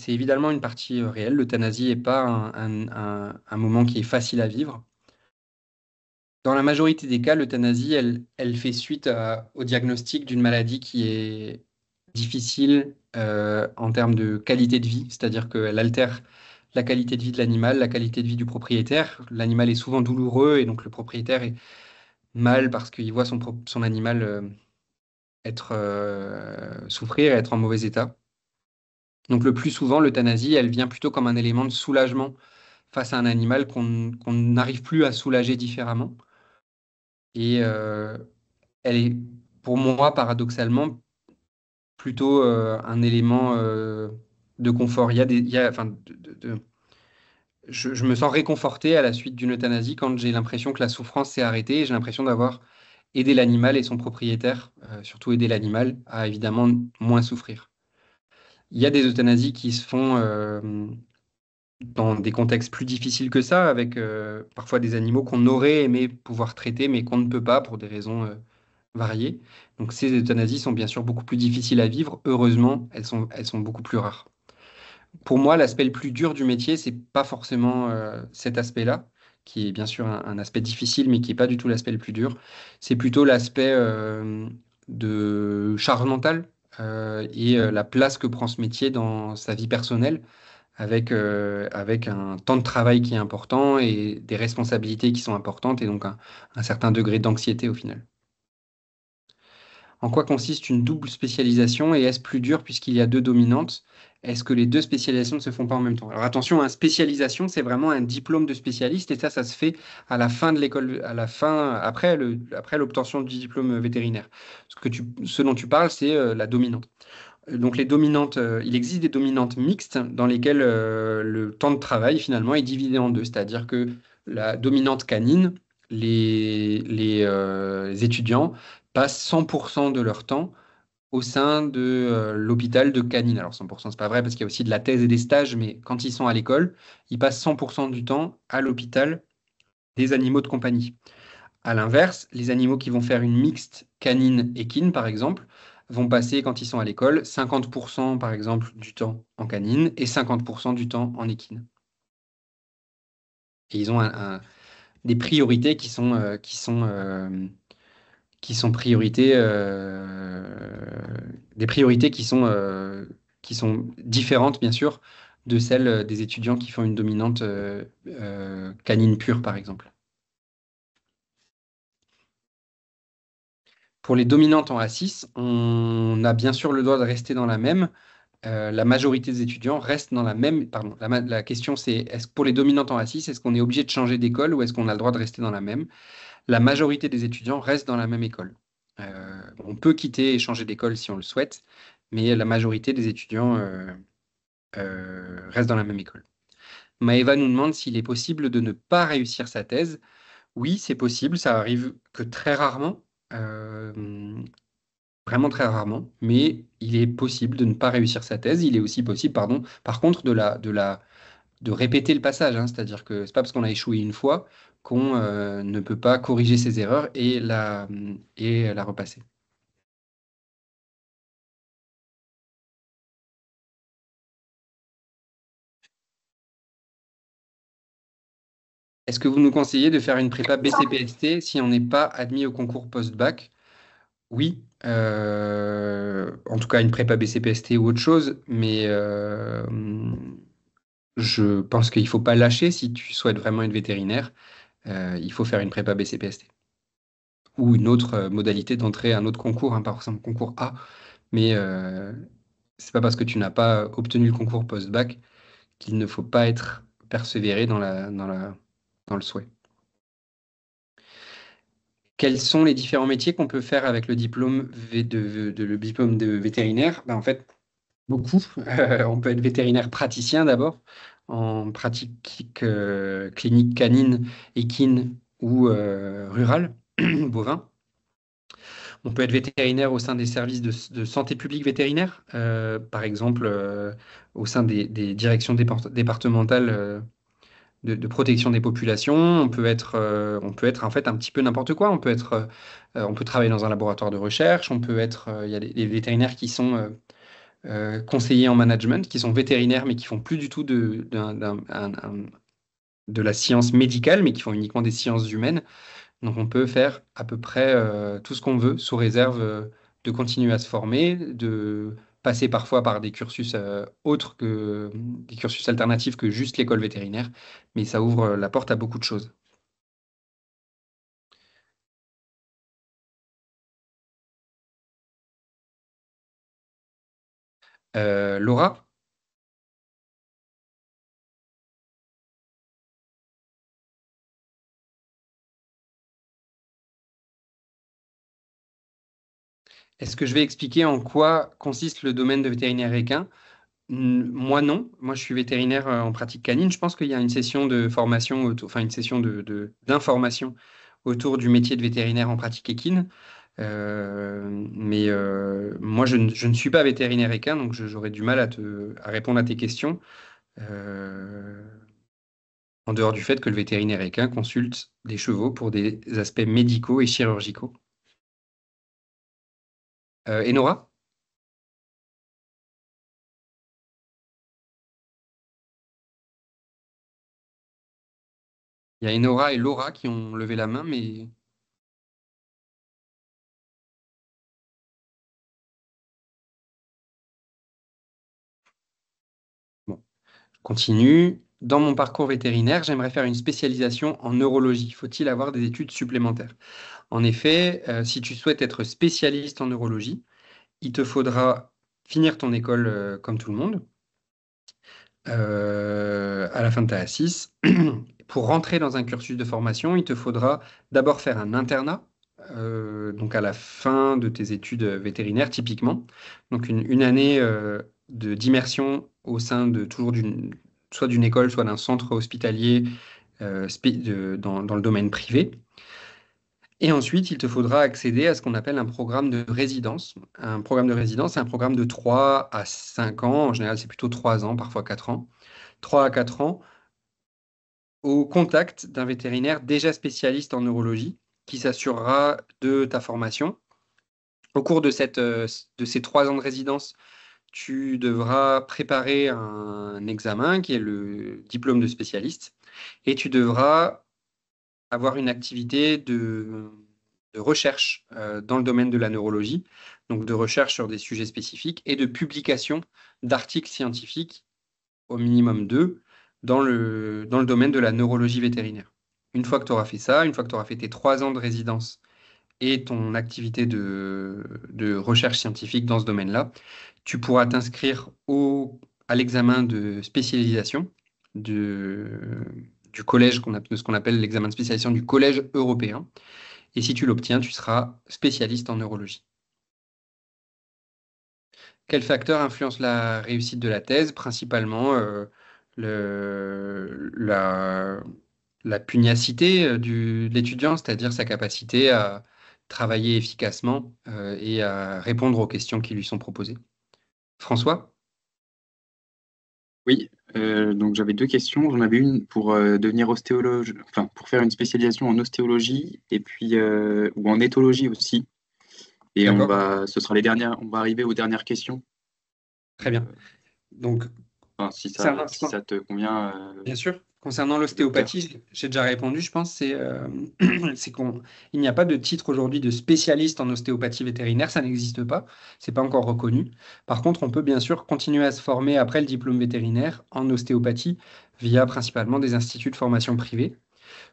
évidemment une partie réelle. L'euthanasie n'est pas un moment qui est facile à vivre. Dans la majorité des cas, l'euthanasie, elle fait suite au diagnostic d'une maladie qui est difficile en termes de qualité de vie, c'est-à-dire qu'elle altère la qualité de vie de l'animal, la qualité de vie du propriétaire. L'animal est souvent douloureux et donc le propriétaire est mal parce qu'il voit son animal souffrir et être en mauvais état. Donc le plus souvent, l'euthanasie, elle vient plutôt comme un élément de soulagement face à un animal qu'on n'arrive plus à soulager différemment. Et elle est, pour moi, paradoxalement, plutôt un élément de confort. Enfin, je me sens réconforté à la suite d'une euthanasie quand j'ai l'impression que la souffrance s'est arrêtée et j'ai l'impression d'avoir aidé l'animal et son propriétaire, surtout aider l'animal à évidemment moins souffrir. Il y a des euthanasies qui se font dans des contextes plus difficiles que ça, avec parfois des animaux qu'on aurait aimé pouvoir traiter, mais qu'on ne peut pas pour des raisons variées. Donc ces euthanasies sont bien sûr beaucoup plus difficiles à vivre. Heureusement, elles sont beaucoup plus rares. Pour moi, l'aspect le plus dur du métier, c'est pas forcément cet aspect-là, qui est bien sûr un aspect difficile, mais qui n'est pas du tout l'aspect le plus dur. C'est plutôt l'aspect de charge mentale et la place que prend ce métier dans sa vie personnelle avec un temps de travail qui est important et des responsabilités qui sont importantes et donc un certain degré d'anxiété au final. En quoi consiste une double spécialisation et est-ce plus dur puisqu'il y a 2 dominantes? Est-ce que les 2 spécialisations ne se font pas en même temps? Alors attention, hein, spécialisation, c'est vraiment un diplôme de spécialiste et ça se fait à la fin de l'école, après l'obtention du diplôme vétérinaire. Ce dont tu parles, c'est la dominante. Donc les dominantes, il existe des dominantes mixtes dans lesquelles le temps de travail finalement est divisé en deux, c'est-à-dire que la dominante canine, les étudiants passent 100% de leur temps au sein de l'hôpital de canine. Alors 100%, c'est pas vrai parce qu'il y a aussi de la thèse et des stages, mais quand ils sont à l'école, ils passent 100% du temps à l'hôpital des animaux de compagnie. À l'inverse, les animaux qui vont faire une mixte canine-équine, par exemple, vont passer, quand ils sont à l'école, 50% par exemple du temps en canine et 50% du temps en équine. Et ils ont des priorités des priorités qui sont différentes, bien sûr, de celles des étudiants qui font une dominante canine pure, par exemple. Pour les dominantes en A6, on a bien sûr le droit de rester dans la même. La majorité des étudiants restent dans la même. Pardon, la question c'est, est-ce que pour les dominantes en A6, est-ce qu'on est obligé de changer d'école ou est-ce qu'on a le droit de rester dans la même? La majorité des étudiants restent dans la même école. On peut quitter et changer d'école si on le souhaite, mais la majorité des étudiants restent dans la même école. Maëva nous demande s'il est possible de ne pas réussir sa thèse. Oui, c'est possible, ça arrive que très rarement, vraiment très rarement, mais il est possible de ne pas réussir sa thèse. Il est aussi possible, pardon, par contre, de répéter le passage, hein. C'est-à-dire que c'est pas parce qu'on a échoué une fois qu'on ne peut pas corriger ses erreurs et la repasser. Est-ce que vous nous conseillez de faire une prépa BCPST si on n'est pas admis au concours post-bac? Oui, en tout cas une prépa BCPST ou autre chose, mais je pense qu'il ne faut pas lâcher si tu souhaites vraiment être vétérinaire. Il faut faire une prépa BCPST ou une autre modalité d'entrée à un autre concours, hein, par exemple concours A, mais c'est pas parce que tu n'as pas obtenu le concours post-bac qu'il ne faut pas être persévéré dans le souhait. Quels sont les différents métiers qu'on peut faire avec le diplôme le diplôme de vétérinaire? En fait, beaucoup. On peut être vétérinaire praticien d'abord, en pratique clinique canine, équine ou rurale, bovin. On peut être vétérinaire au sein des services de santé publique vétérinaire, par exemple au sein des directions départementales de protection des populations. On peut être en fait un petit peu n'importe quoi. On peut travailler dans un laboratoire de recherche. Il y a des vétérinaires qui sont conseillers en management, qui sont vétérinaires mais qui font plus du tout de la science médicale, mais qui font uniquement des sciences humaines. Donc on peut faire à peu près tout ce qu'on veut, sous réserve de continuer à se former, de passer parfois par des cursus autres que des cursus alternatifs que juste l'école vétérinaire, mais ça ouvre la porte à beaucoup de choses. Laura, est-ce que je vais expliquer en quoi consiste le domaine de vétérinaire équin? Moi, non. Moi, je suis vétérinaire en pratique canine. Je pense qu'il y a une session de formation, enfin une session d'information autour du métier de vétérinaire en pratique équine. Mais moi, je ne suis pas vétérinaire équin, donc j'aurais du mal à répondre à tes questions, en dehors du fait que le vétérinaire équin consulte des chevaux pour des aspects médicaux et chirurgicaux. Et Nora? Il y a Enora et Laura qui ont levé la main, mais bon, je continue. Dans mon parcours vétérinaire, j'aimerais faire une spécialisation en neurologie. Faut-il avoir des études supplémentaires? En effet, si tu souhaites être spécialiste en neurologie, il te faudra finir ton école comme tout le monde à la fin de ta A6. Pour rentrer dans un cursus de formation, il te faudra d'abord faire un internat, donc à la fin de tes études vétérinaires typiquement. Donc une année d'immersion au sein de soit d'une école, soit d'un centre hospitalier dans le domaine privé. Et ensuite, il te faudra accéder à ce qu'on appelle un programme de résidence. Un programme de résidence, c'est un programme de 3 à 5 ans. En général, c'est plutôt 3 ans, parfois 4 ans. 3 à 4 ans au contact d'un vétérinaire déjà spécialiste en neurologie qui s'assurera de ta formation. Au cours de ces 3 ans de résidence, tu devras préparer un examen qui est le diplôme de spécialiste et tu devras avoir une activité de recherche dans le domaine de la neurologie, donc de recherche sur des sujets spécifiques et de publication d'articles scientifiques, au minimum 2, dans le domaine de la neurologie vétérinaire. Une fois que tu auras fait ça, une fois que tu auras fait tes 3 ans de résidence et ton activité de recherche scientifique dans ce domaine-là, tu pourras t'inscrire à l'examen de spécialisation de- du collège, de ce qu'on appelle l'examen de spécialisation du collège européen. Et si tu l'obtiens, tu seras spécialiste en neurologie. Quel facteur influence la réussite de la thèse? Principalement la, la pugnacité de l'étudiant, c'est-à-dire sa capacité à travailler efficacement et à répondre aux questions qui lui sont proposées. François? Oui, donc j'avais deux questions. J'en avais une pour devenir ostéologue, enfin pour faire une spécialisation en ostéologie et puis ou en éthologie aussi. Et D'accord, ce sera les dernières, on va arriver aux dernières questions. très bien. Donc, Enfin, concernant, si ça te convient, bien sûr. Concernant docteur. l'ostéopathie, j'ai déjà répondu, je pense, c'est il n'y a pas de titre aujourd'hui de spécialiste en ostéopathie vétérinaire, ça n'existe pas, c'est pas encore reconnu. Par contre, on peut bien sûr continuer à se former après le diplôme vétérinaire en ostéopathie via principalement des instituts de formation privés.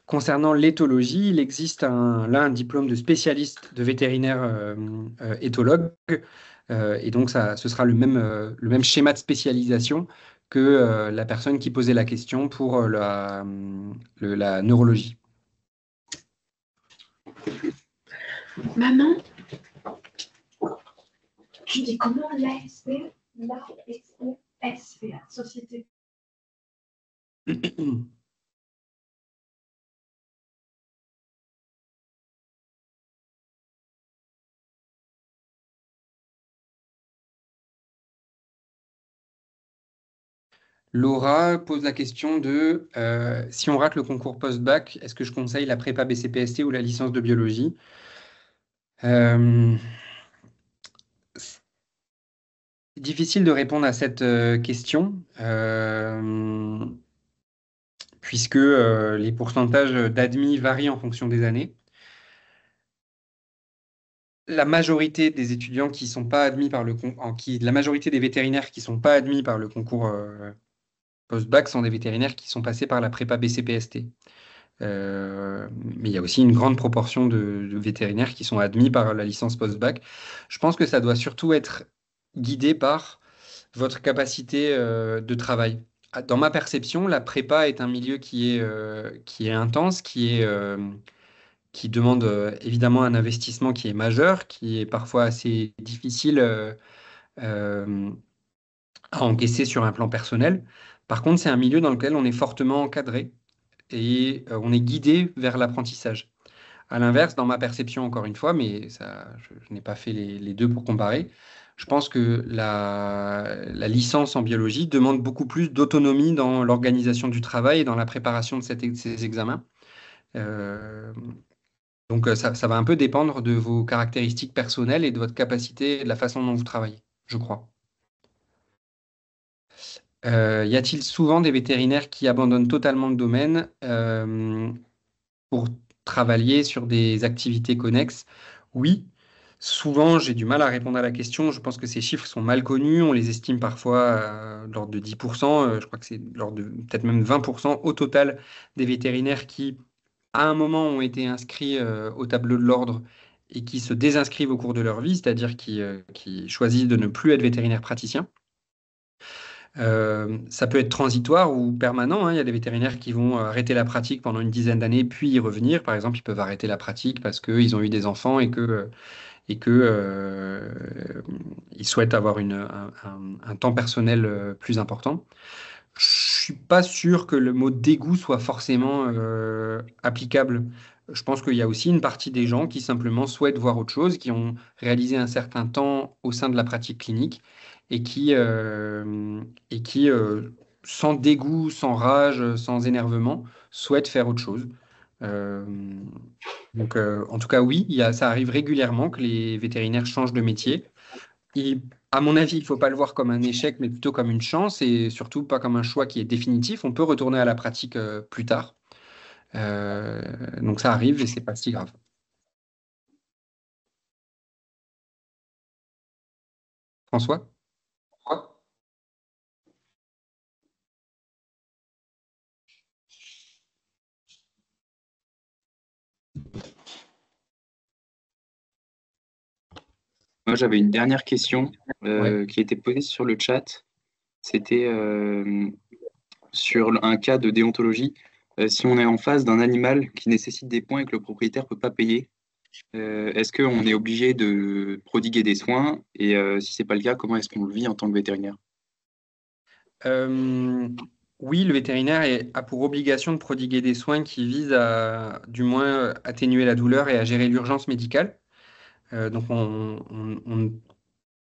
Concernant l'éthologie, il existe un diplôme de spécialiste de vétérinaire éthologue. Et donc, ce sera le même schéma de spécialisation que la personne qui posait la question pour la neurologie. Maman, je dis comment l'ASP, l'ASPA, Société. Laura pose la question de si on rate le concours post-bac, est-ce que je conseille la prépa BCPST ou la licence de biologie? Euh, c'est difficile de répondre à cette question. Puisque les pourcentages d'admis varient en fonction des années. La majorité des étudiants qui sont pas admis par la majorité des vétérinaires qui sont pas admis par le concours post-bac sont des vétérinaires qui sont passés par la prépa BCPST. Mais il y a aussi une grande proportion de vétérinaires qui sont admis par la licence post-bac. Je pense que ça doit surtout être guidé par votre capacité de travail. Dans ma perception, la prépa est un milieu qui est intense, qui demande évidemment un investissement qui est majeur, qui est parfois assez difficile euh, à encaisser sur un plan personnel. Par contre, c'est un milieu dans lequel on est fortement encadré et on est guidé vers l'apprentissage. À l'inverse, dans ma perception, encore une fois, mais ça, je n'ai pas fait les deux pour comparer, je pense que la licence en biologie demande beaucoup plus d'autonomie dans l'organisation du travail et dans la préparation de ces examens. Euh, donc, ça va un peu dépendre de vos caractéristiques personnelles et de votre capacité et de la façon dont vous travaillez, je crois. Y a-t-il souvent des vétérinaires qui abandonnent totalement le domaine pour travailler sur des activités connexes? Oui, souvent j'ai du mal à répondre à la question. Je pense que ces chiffres sont mal connus. On les estime parfois de l'ordre de 10%. Je crois que c'est de l'ordre de peut-être même 20% au total des vétérinaires qui, à un moment, ont été inscrits au tableau de l'ordre et qui se désinscrivent au cours de leur vie, c'est-à-dire qui choisissent de ne plus être vétérinaire praticien. Ça peut être transitoire ou permanent, hein. Il y a des vétérinaires qui vont arrêter la pratique pendant une dizaine d'années, puis y revenir. Par exemple, ils peuvent arrêter la pratique parce qu'ils ont eu des enfants et que ils souhaitent avoir un temps personnel plus important. Je suis pas sûr que le mot dégoût soit forcément applicable. Je pense qu'il y a aussi une partie des gens qui simplement souhaitent voir autre chose, qui ont réalisé un certain temps au sein de la pratique clinique et qui, sans dégoût, sans rage, sans énervement, souhaitent faire autre chose. Euh, en tout cas, oui, ça arrive régulièrement que les vétérinaires changent de métier. À mon avis, il ne faut pas le voir comme un échec, mais plutôt comme une chance et surtout pas comme un choix qui est définitif. On peut retourner à la pratique plus tard. Euh, donc ça arrive et c'est pas si grave. François? Moi, j'avais une dernière question Ouais. qui a été posée sur le chat. C'était sur un cas de déontologie. Si on est en face d'un animal qui nécessite des points et que le propriétaire ne peut pas payer, est-ce qu'on est obligé de prodiguer des soins? Et si c'est pas le cas, comment est-ce qu'on le vit en tant que vétérinaire? Euh, oui, le vétérinaire a pour obligation de prodiguer des soins qui visent à, du moins, atténuer la douleur et à gérer l'urgence médicale. Donc,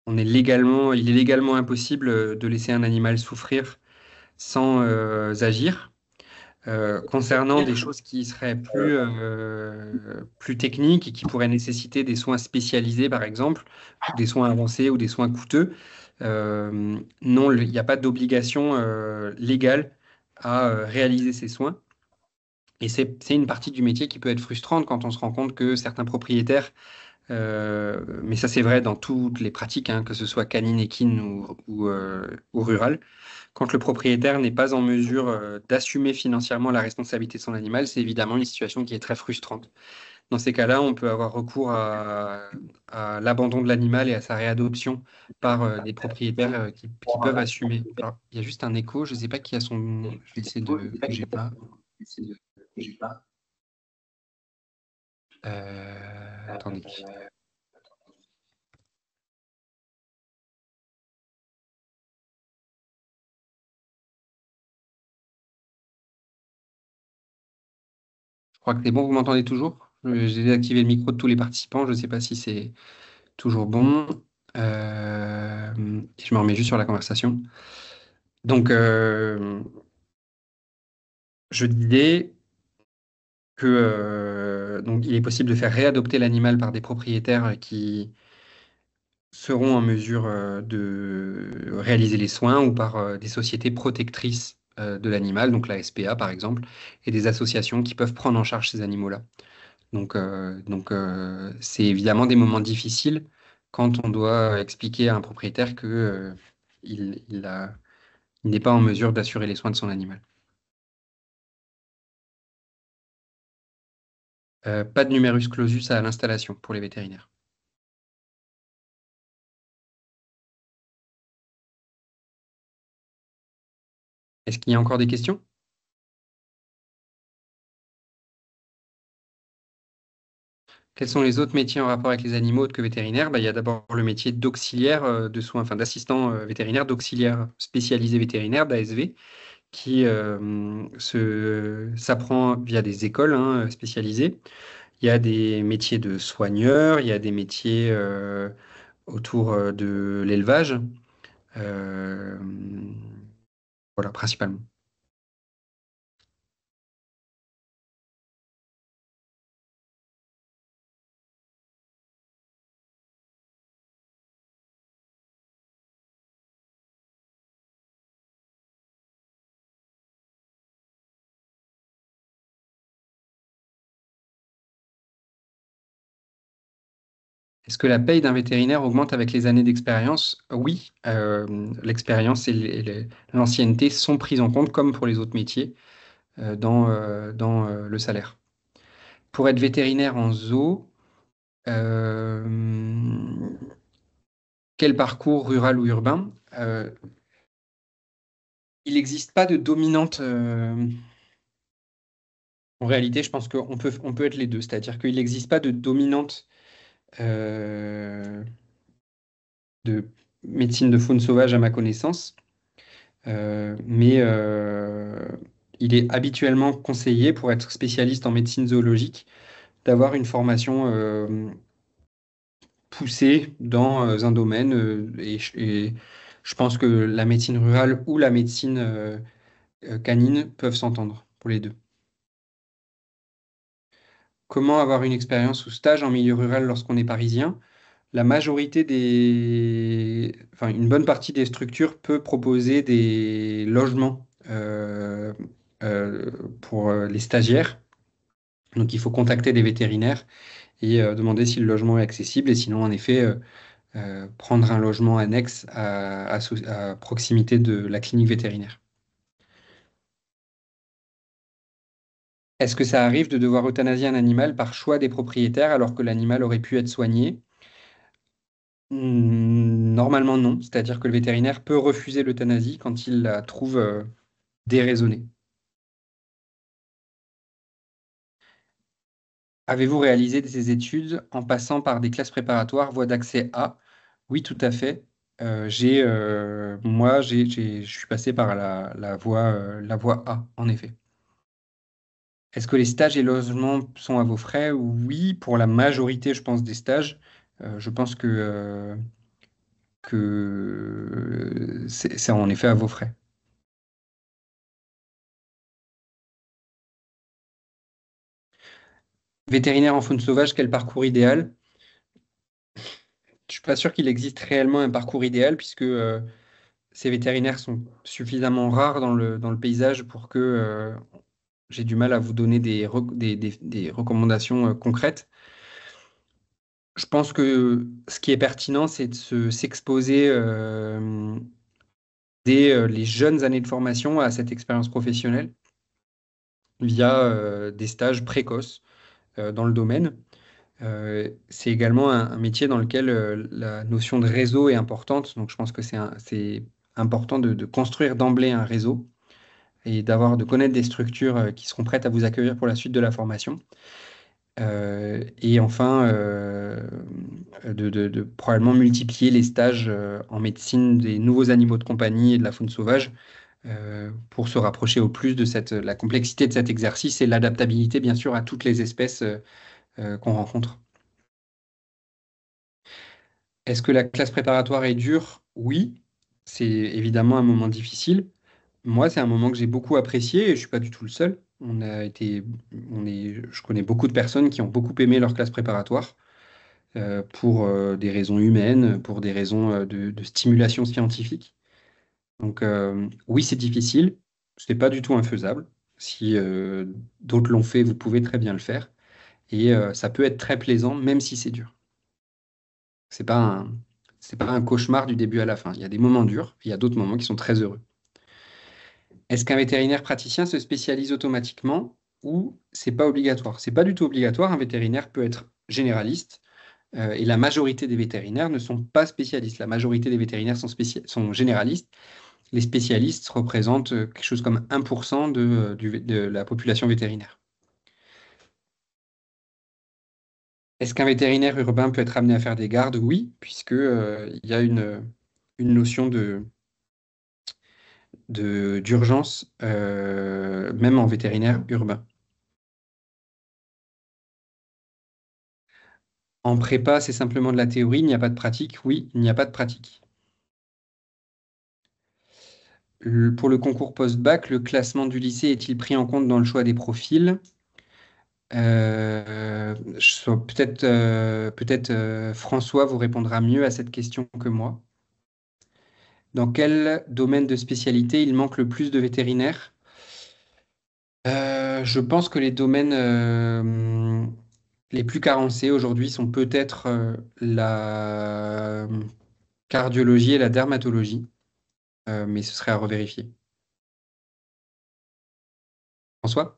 il est légalement impossible de laisser un animal souffrir sans agir. Concernant des choses qui seraient plus techniques et qui pourraient nécessiter des soins spécialisés, par exemple, ou des soins avancés ou des soins coûteux, non, il n'y a pas d'obligation légale à réaliser ces soins. Et c'est une partie du métier qui peut être frustrante quand on se rend compte que certains propriétaires, mais ça c'est vrai dans toutes les pratiques, hein, que ce soit canine, équine ou rurale, quand le propriétaire n'est pas en mesure d'assumer financièrement la responsabilité de son animal, c'est évidemment une situation qui est très frustrante. Dans ces cas-là, on peut avoir recours à l'abandon de l'animal et à sa réadoption par des propriétaires qui peuvent assumer. Alors, il y a juste un écho, je ne sais pas qui a son... Je vais essayer de bouger pas. Attendez. Je crois que c'est bon, vous m'entendez toujours? J'ai désactivé le micro de tous les participants, je ne sais pas si c'est toujours bon. Je me remets juste sur la conversation. Donc, je disais que donc il est possible de faire réadopter l'animal par des propriétaires qui seront en mesure de réaliser les soins ou par des sociétés protectrices de l'animal, donc la SPA par exemple, et des associations qui peuvent prendre en charge ces animaux-là. Donc, c'est évidemment des moments difficiles quand on doit expliquer à un propriétaire que il n'est pas en mesure d'assurer les soins de son animal. Pas de numerus clausus à l'installation pour les vétérinaires. Est-ce qu'il y a encore des questions? Quels sont les autres métiers en rapport avec les animaux autres que vétérinaires? Il y a d'abord le métier d'auxiliaire de soins, enfin d'assistant vétérinaire, d'auxiliaire spécialisé vétérinaire, d'ASV, qui s'apprend via des écoles spécialisées. Il y a des métiers de soigneurs, il y a des métiers autour de l'élevage, euh, voilà, principalement. Est-ce que la paye d'un vétérinaire augmente avec les années d'expérience? Oui, l'expérience et l'ancienneté sont prises en compte comme pour les autres métiers dans le salaire. Pour être vétérinaire en zoo, euh, quel parcours rural ou urbain? Il n'existe pas de dominante. En réalité, je pense qu'on peut être les deux, c'est-à-dire qu'il n'existe pas de dominante euh, de médecine de faune sauvage à ma connaissance. Mais il est habituellement conseillé pour être spécialiste en médecine zoologique d'avoir une formation poussée dans un domaine et je pense que la médecine rurale ou la médecine canine peuvent s'entendre pour les deux. Comment avoir une expérience ou stage en milieu rural lorsqu'on est parisien? La majorité enfin, une bonne partie des structures peut proposer des logements euh, pour les stagiaires. Donc, il faut contacter des vétérinaires et demander si le logement est accessible. Et sinon, en effet, prendre un logement annexe à proximité de la clinique vétérinaire. Est-ce que ça arrive de devoir euthanasier un animal par choix des propriétaires alors que l'animal aurait pu être soigné? Normalement, non. C'est-à-dire que le vétérinaire peut refuser l'euthanasie quand il la trouve déraisonnée. Avez-vous réalisé ces études en passant par des classes préparatoires, voie d'accès A? Oui, tout à fait. Je suis passé par la voie A, en effet. Est-ce que les stages et logements sont à vos frais? Oui, pour la majorité, je pense, des stages. Je pense que c'est en effet à vos frais. Vétérinaire en faune sauvage, quel parcours idéal? Je suis pas sûr qu'il existe réellement un parcours idéal puisque ces vétérinaires sont suffisamment rares dans le paysage pour que j'ai du mal à vous donner des recommandations concrètes. Je pense que ce qui est pertinent, c'est de s'exposer dès les jeunes années de formation à cette expérience professionnelle via des stages précoces dans le domaine. C'est également un métier dans lequel la notion de réseau est importante. Donc, je pense que c'est important de construire d'emblée un réseau et de connaître des structures qui seront prêtes à vous accueillir pour la suite de la formation. Et enfin, de probablement multiplier les stages en médecine des nouveaux animaux de compagnie et de la faune sauvage pour se rapprocher au plus de la complexité de cet exercice et l'adaptabilité, bien sûr, à toutes les espèces qu'on rencontre. Est-ce que la classe préparatoire est dure? Oui, c'est évidemment un moment difficile. Moi, c'est un moment que j'ai beaucoup apprécié et je suis pas du tout le seul. Je connais beaucoup de personnes qui ont beaucoup aimé leur classe préparatoire pour des raisons humaines, pour des raisons de stimulation scientifique. Donc, oui, c'est difficile. Ce n'est pas du tout infaisable. Si d'autres l'ont fait, vous pouvez très bien le faire. Et ça peut être très plaisant, même si c'est dur. C'est pas c'est pas un cauchemar du début à la fin. Il y a des moments durs, il y a d'autres moments qui sont très heureux. Est-ce qu'un vétérinaire praticien se spécialise automatiquement ou c'est pas obligatoire? C'est pas du tout obligatoire. Un vétérinaire peut être généraliste et la majorité des vétérinaires ne sont pas spécialistes. La majorité des vétérinaires sont généralistes. Les spécialistes représentent quelque chose comme 1% de la population vétérinaire. Est-ce qu'un vétérinaire urbain peut être amené à faire des gardes? Oui, puisque il y a une notion d'urgence, même en vétérinaire urbain. En prépa, c'est simplement de la théorie, il n'y a pas de pratique. Oui, il n'y a pas de pratique. Pour le concours post-bac, le classement du lycée est-il pris en compte dans le choix des profils? Peut-être François vous répondra mieux à cette question que moi. Dans quel domaine de spécialité il manque le plus de vétérinaires? Je pense que les domaines les plus carencés aujourd'hui sont peut-être la cardiologie et la dermatologie, mais ce serait à revérifier. François?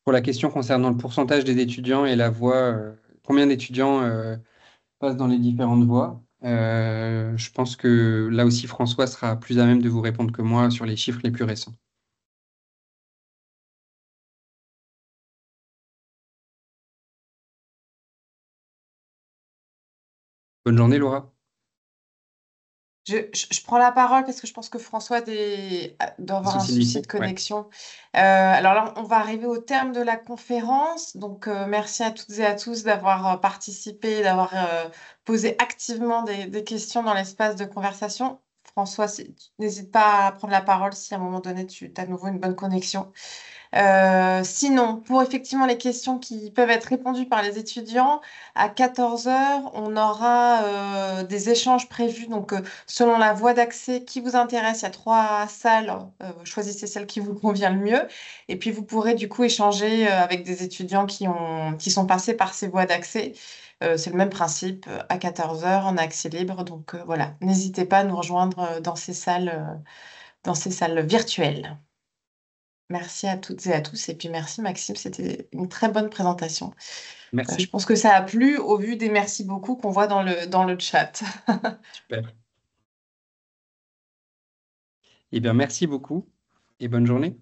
Pour la question concernant le pourcentage des étudiants et la voie, combien d'étudiants passent dans les différentes voies, je pense que là aussi François sera plus à même de vous répondre que moi sur les chiffres les plus récents. Bonne journée, Laura. Je prends la parole parce que je pense que François doit avoir un Souci de souci de micro, ouais. connexion. Alors là, on va arriver au terme de la conférence. Donc, merci à toutes et à tous d'avoir participé, d'avoir posé activement des questions dans l'espace de conversation. François, n'hésite pas à prendre la parole si à un moment donné, tu as à nouveau une bonne connexion. Sinon, pour effectivement les questions qui peuvent être répondues par les étudiants, à 14 heures, on aura des échanges prévus. Donc, selon la voie d'accès qui vous intéresse, il y a 3 salles. Choisissez celle qui vous convient le mieux. Et puis, vous pourrez du coup échanger avec des étudiants qui sont passés par ces voies d'accès. C'est le même principe à 14 heures en accès libre. Donc, voilà, n'hésitez pas à nous rejoindre dans ces salles virtuelles. Merci à toutes et à tous. Et puis merci Maxime, c'était une très bonne présentation. Je Merci. pense que ça a plu au vu des merci beaucoup qu'on voit dans le chat. Super. Eh bien, merci beaucoup et bonne journée.